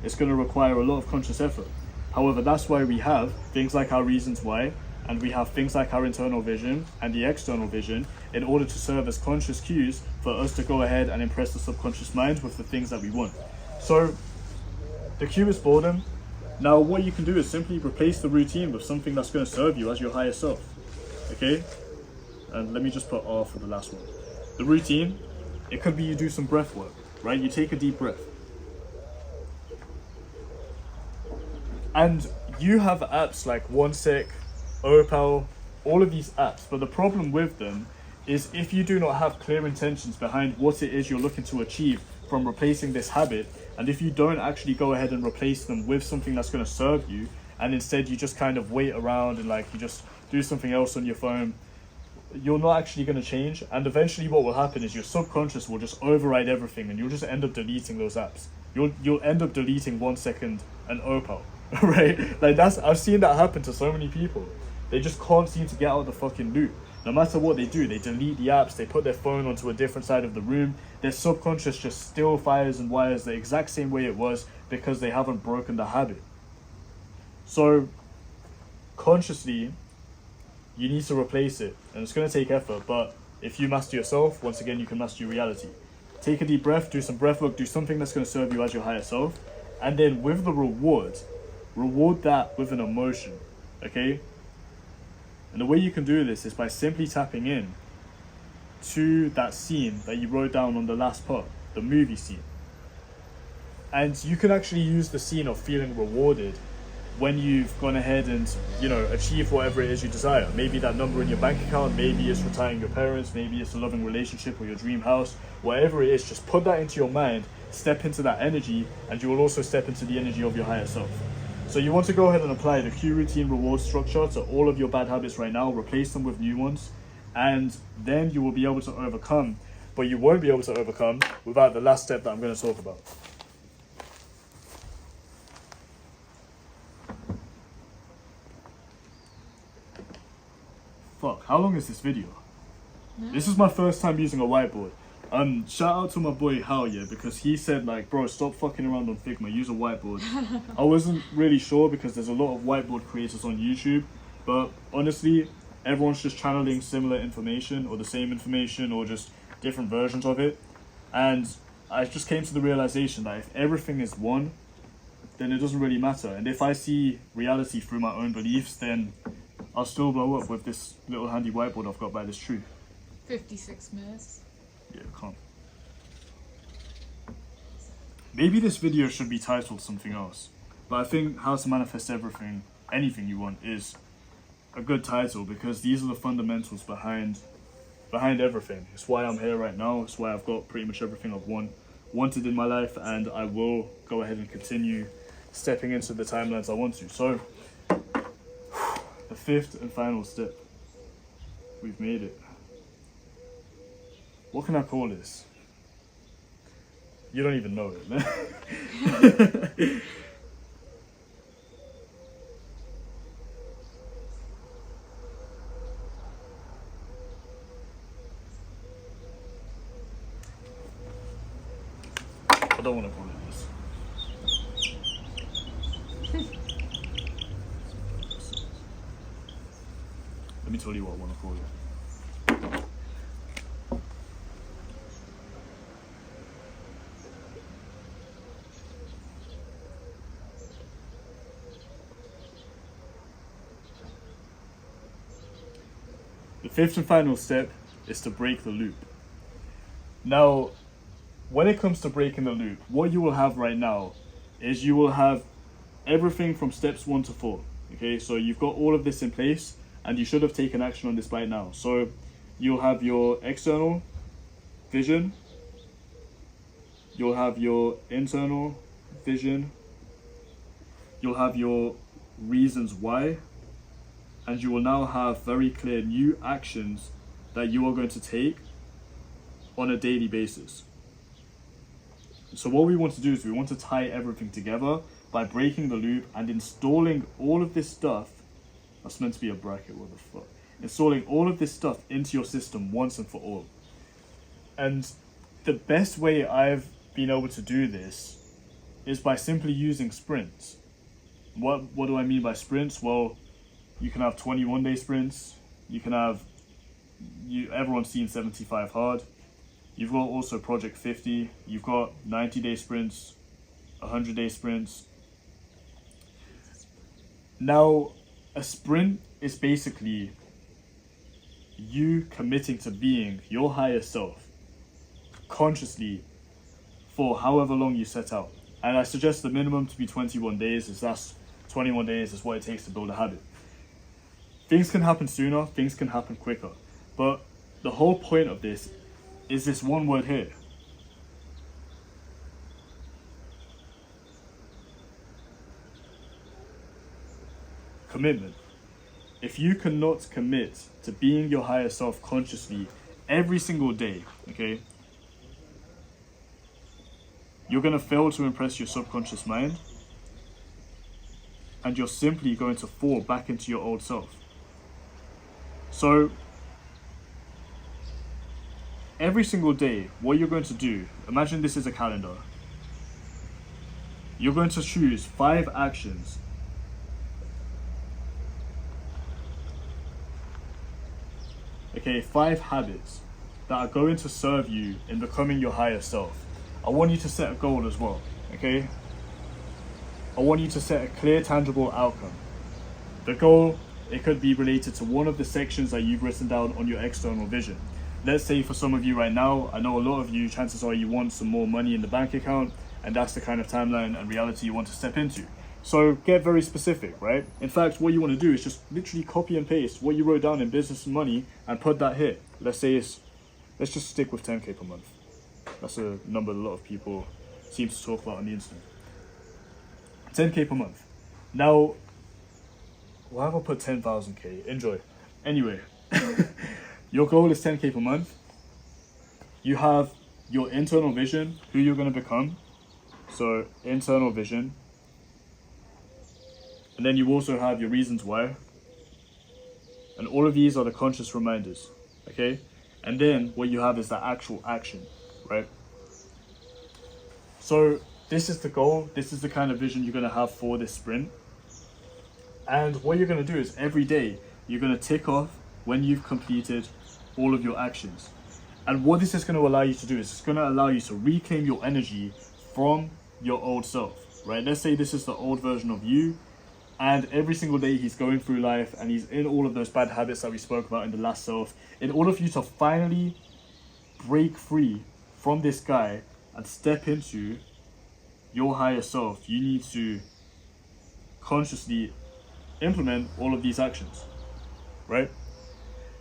it's going to require a lot of conscious effort. However, that's why we have things like our reasons why, and we have things like our internal vision and the external vision in order to serve as conscious cues for us to go ahead and impress the subconscious mind with the things that we want. So the cue is boredom. Now what you can do is simply replace the routine with something that's going to serve you as your higher self. Okay? And let me just put R for the last one. The routine, it could be you do some breath work, right? You take a deep breath. And you have apps like OneSec, Opal, all of these apps, but the problem with them is if you do not have clear intentions behind what it is you're looking to achieve from replacing this habit, and if you don't actually go ahead and replace them with something that's going to serve you, and instead you just kind of wait around and like you just do something else on your phone, you're not actually going to change. And eventually what will happen is your subconscious will just override everything and you'll just end up deleting those apps. You'll end up deleting 1 second and Opal, right? Like I've seen that happen to so many people. They just can't seem to get out of the fucking loop. No matter what they do, they delete the apps, they put their phone onto a different side of the room. Their subconscious just still fires and wires the exact same way it was because they haven't broken the habit. So consciously, you need to replace it, and it's going to take effort, but if you master yourself, once again, you can master your reality. Take a deep breath, do some breath work, do something that's going to serve you as your higher self, and then with the reward that with an emotion, okay? And the way you can do this is by simply tapping in to that scene that you wrote down on the last part, the movie scene. And you can actually use the scene of feeling rewarded when you've gone ahead and, achieved whatever it is you desire. Maybe that number in your bank account, maybe it's retiring your parents, maybe it's a loving relationship or your dream house, whatever it is, just put that into your mind, step into that energy, and you will also step into the energy of your higher self. So you want to go ahead and apply the Q routine reward structure to all of your bad habits right now, replace them with new ones, and then you will be able to overcome. But you won't be able to overcome without the last step that I'm going to talk about. Fuck, how long is this video? This is my first time using a whiteboard. Shout out to my boy Hal, yeah, because he said like, bro, stop fucking around on Figma, use a whiteboard. I wasn't really sure because there's a lot of whiteboard creators on YouTube, but honestly, everyone's just channeling similar information or the same information or just different versions of it. And I just came to the realization that if everything is one, then it doesn't really matter. And if I see reality through my own beliefs, then I'll still blow up with this little handy whiteboard I've got by this tree. 56 minutes. Yeah, can't. Maybe this video should be titled something else, but I think How to Manifest Everything, Anything You Want is a good title because these are the fundamentals behind everything. It's why I'm here right now. It's why I've got pretty much everything I've wanted in my life, and I will go ahead and continue stepping into the timelines I want to. So, the fifth and final step. We've made it. What can I call this? You don't even know it, man. I don't want to call it this. Let me tell you what I want to call it. The fifth and final step is to break the loop. Now, when it comes to breaking the loop, what you will have right now is you will have everything from steps 1 to 4. Okay, so you've got all of this in place and you should have taken action on this by now. So you'll have your external vision, you'll have your internal vision, you'll have your reasons why, and you will now have very clear new actions that you are going to take on a daily basis. So what we want to do is we want to tie everything together by breaking the loop and installing all of this stuff. That's meant to be a bracket, what the fuck? Installing all of this stuff into your system once and for all. And the best way I've been able to do this is by simply using sprints. What do I mean by sprints? Well, you can have 21-day sprints. You can have, everyone's seen 75 hard. You've got also Project 50. You've got 90-day sprints, 100-day sprints. Now, a sprint is basically you committing to being your higher self consciously for however long you set out. And I suggest the minimum to be 21 days, as that's 21 days is what it takes to build a habit. Things can happen sooner, things can happen quicker. But the whole point of this is this one word here. Commitment. If you cannot commit to being your higher self consciously every single day, okay, you're going to fail to impress your subconscious mind, and you're simply going to fall back into your old self. So, every single day, what you're going to do, imagine this is a calendar. You're going to choose 5 actions. Okay, 5 habits that are going to serve you in becoming your higher self. I want you to set a goal as well, okay? I want you to set a clear, tangible outcome. The goal, it could be related to one of the sections that you've written down on your external vision. Let's say for some of you right now, I know a lot of you, chances are you want some more money in the bank account, and that's the kind of timeline and reality you want to step into. So get very specific, right? In fact, what you want to do is just literally copy and paste what you wrote down in business and money and put that here. Let's just stick with 10K per month. That's a number a lot of people seem to talk about on the internet. 10K per month. Now, why have I put 10,000K? Enjoy. Anyway, your goal is 10K per month. You have your internal vision, who you're going to become. So, internal vision. And then you also have your reasons why. And all of these are the conscious reminders, okay? And then what you have is the actual action, right? So this is the goal. This is the kind of vision you're going to have for this sprint. And what you're going to do is every day, you're going to tick off when you've completed all of your actions. And what this is going to allow you to do is it's going to allow you to reclaim your energy from your old self, right? Let's say this is the old version of you. And every single day he's going through life and he's in all of those bad habits that we spoke about in the last self. In order for you to finally break free from this guy and step into your higher self, you need to consciously implement all of these actions, right?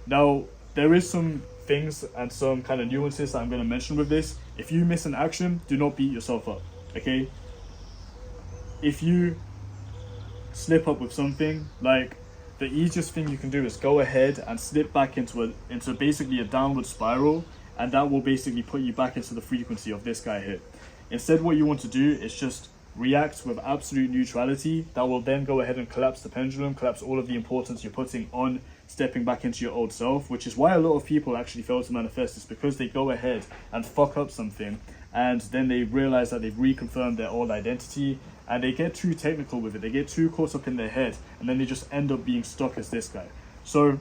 Now, there is some things and some kind of nuances that I'm going to mention with this. If you miss an action, do not beat yourself up, okay? If you slip up with something, like, the easiest thing you can do is go ahead and slip back into basically a downward spiral, and that will basically put you back into the frequency of this guy here. Instead, what you want to do is just react with absolute neutrality. That will then go ahead and collapse the pendulum, collapse all of the importance you're putting on stepping back into your old self, which is why a lot of people actually fail to manifest. It's because they go ahead and fuck up something, and then they realize that they've reconfirmed their old identity, and they get too technical with it. They get too caught up in their head, and then they just end up being stuck as this guy. So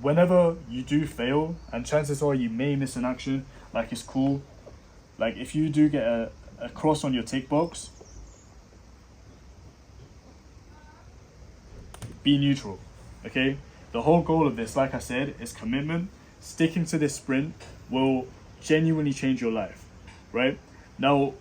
whenever you do fail, and chances are you may miss an action, like, it's cool. Like, if you do get a cross on your tick box, be neutral, okay? The whole goal of this, like I said, is commitment. Sticking to this sprint will genuinely change your life, right? Now,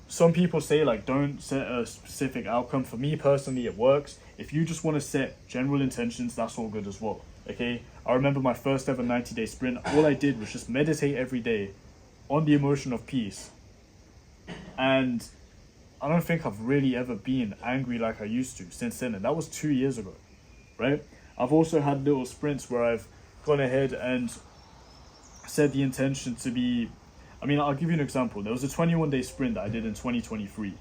some people say, like, don't set a specific outcome. For me personally, it works. If you just want to set general intentions, that's all good as well, okay? I remember my first ever 90-day sprint. All I did was just meditate every day on the emotion of peace. And I don't think I've really ever been angry like I used to since then. And that was 2 years ago, right? I've also had little sprints where I've gone ahead and set the intention to be, I mean, I'll give you an example. There was a 21-day sprint that I did in 2023.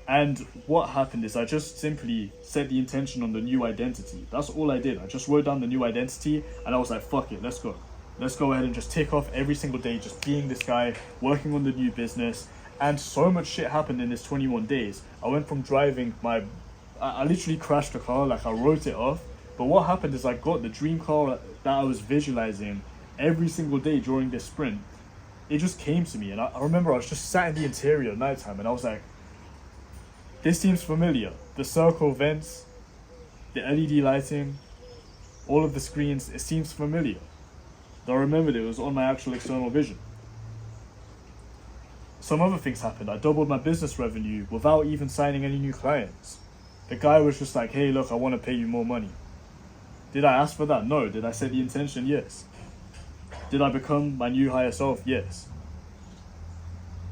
And what happened is I just simply set the intention on the new identity. That's all I did. I just wrote down the new identity and I was like, fuck it, let's go. Let's go ahead and just tick off every single day, just being this guy, working on the new business. And so much shit happened in this 21 days. I went from driving I literally crashed the car, like, I wrote it off. But what happened is I got the dream car that I was visualizing every single day during this sprint. It just came to me, and I remember I was just sat in the interior at nighttime, and I was like, this seems familiar. The circle vents, the LED lighting, all of the screens, it seems familiar. I remembered it was on my actual external vision. Some other things happened. I doubled my business revenue without even signing any new clients. The guy was just like, hey, look, I want to pay you more money. Did I ask for that? No. Did I set the intention? Yes. Did I become my new higher self? Yes.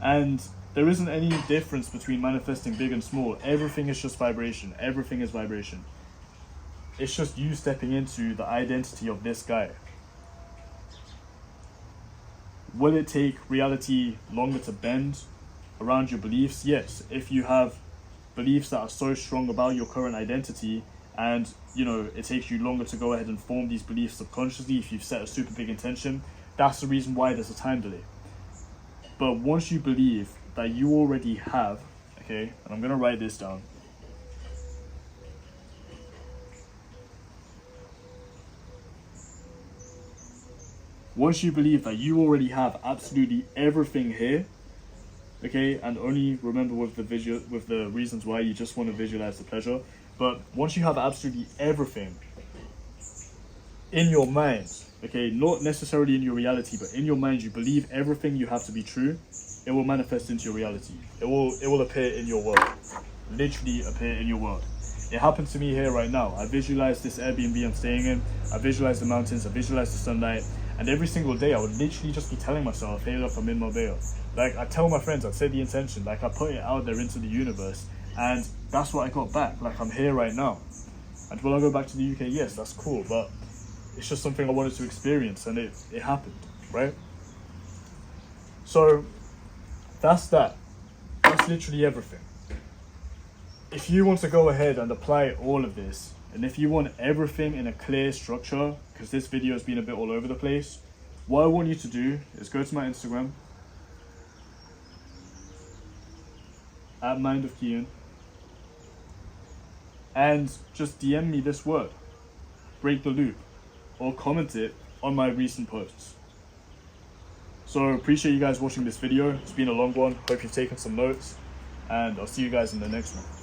And there isn't any difference between manifesting big and small. Everything is just vibration. Everything is vibration. It's just you stepping into the identity of this guy. Will it take reality longer to bend around your beliefs? Yes. If you have beliefs that are so strong about your current identity, and, you know, it takes you longer to go ahead and form these beliefs subconsciously if you've set a super big intention, that's the reason why there's a time delay. But once you believe that you already have, okay, and I'm going to write this down. Once you believe that you already have absolutely everything here, okay, and only remember with the reasons why you just want to visualize the pleasure, but once you have absolutely everything in your mind, okay, not necessarily in your reality, but in your mind, you believe everything you have to be true, it will manifest into your reality. It will appear in your world, literally appear in your world. It happened to me here right now. I visualized this Airbnb I'm staying in. I visualized the mountains. I visualized the sunlight. And every single day, I would literally just be telling myself, hey, look, I'm in Marbella. Like, I tell my friends, I'd say the intention. Like, I put it out there into the universe. And that's what I got back. Like, I'm here right now. And will I go back to the UK? Yes, that's cool, but it's just something I wanted to experience, and it happened, right? So that's that. That's literally everything. If you want to go ahead and apply all of this, and if you want everything in a clear structure, because this video has been a bit all over the place, what I want you to do is go to my Instagram, @MindofKian, and just DM me this word, break the loop, or comment it on my recent posts. So appreciate you guys watching this video. It's been a long one. Hope you've taken some notes, and I'll see you guys in the next one.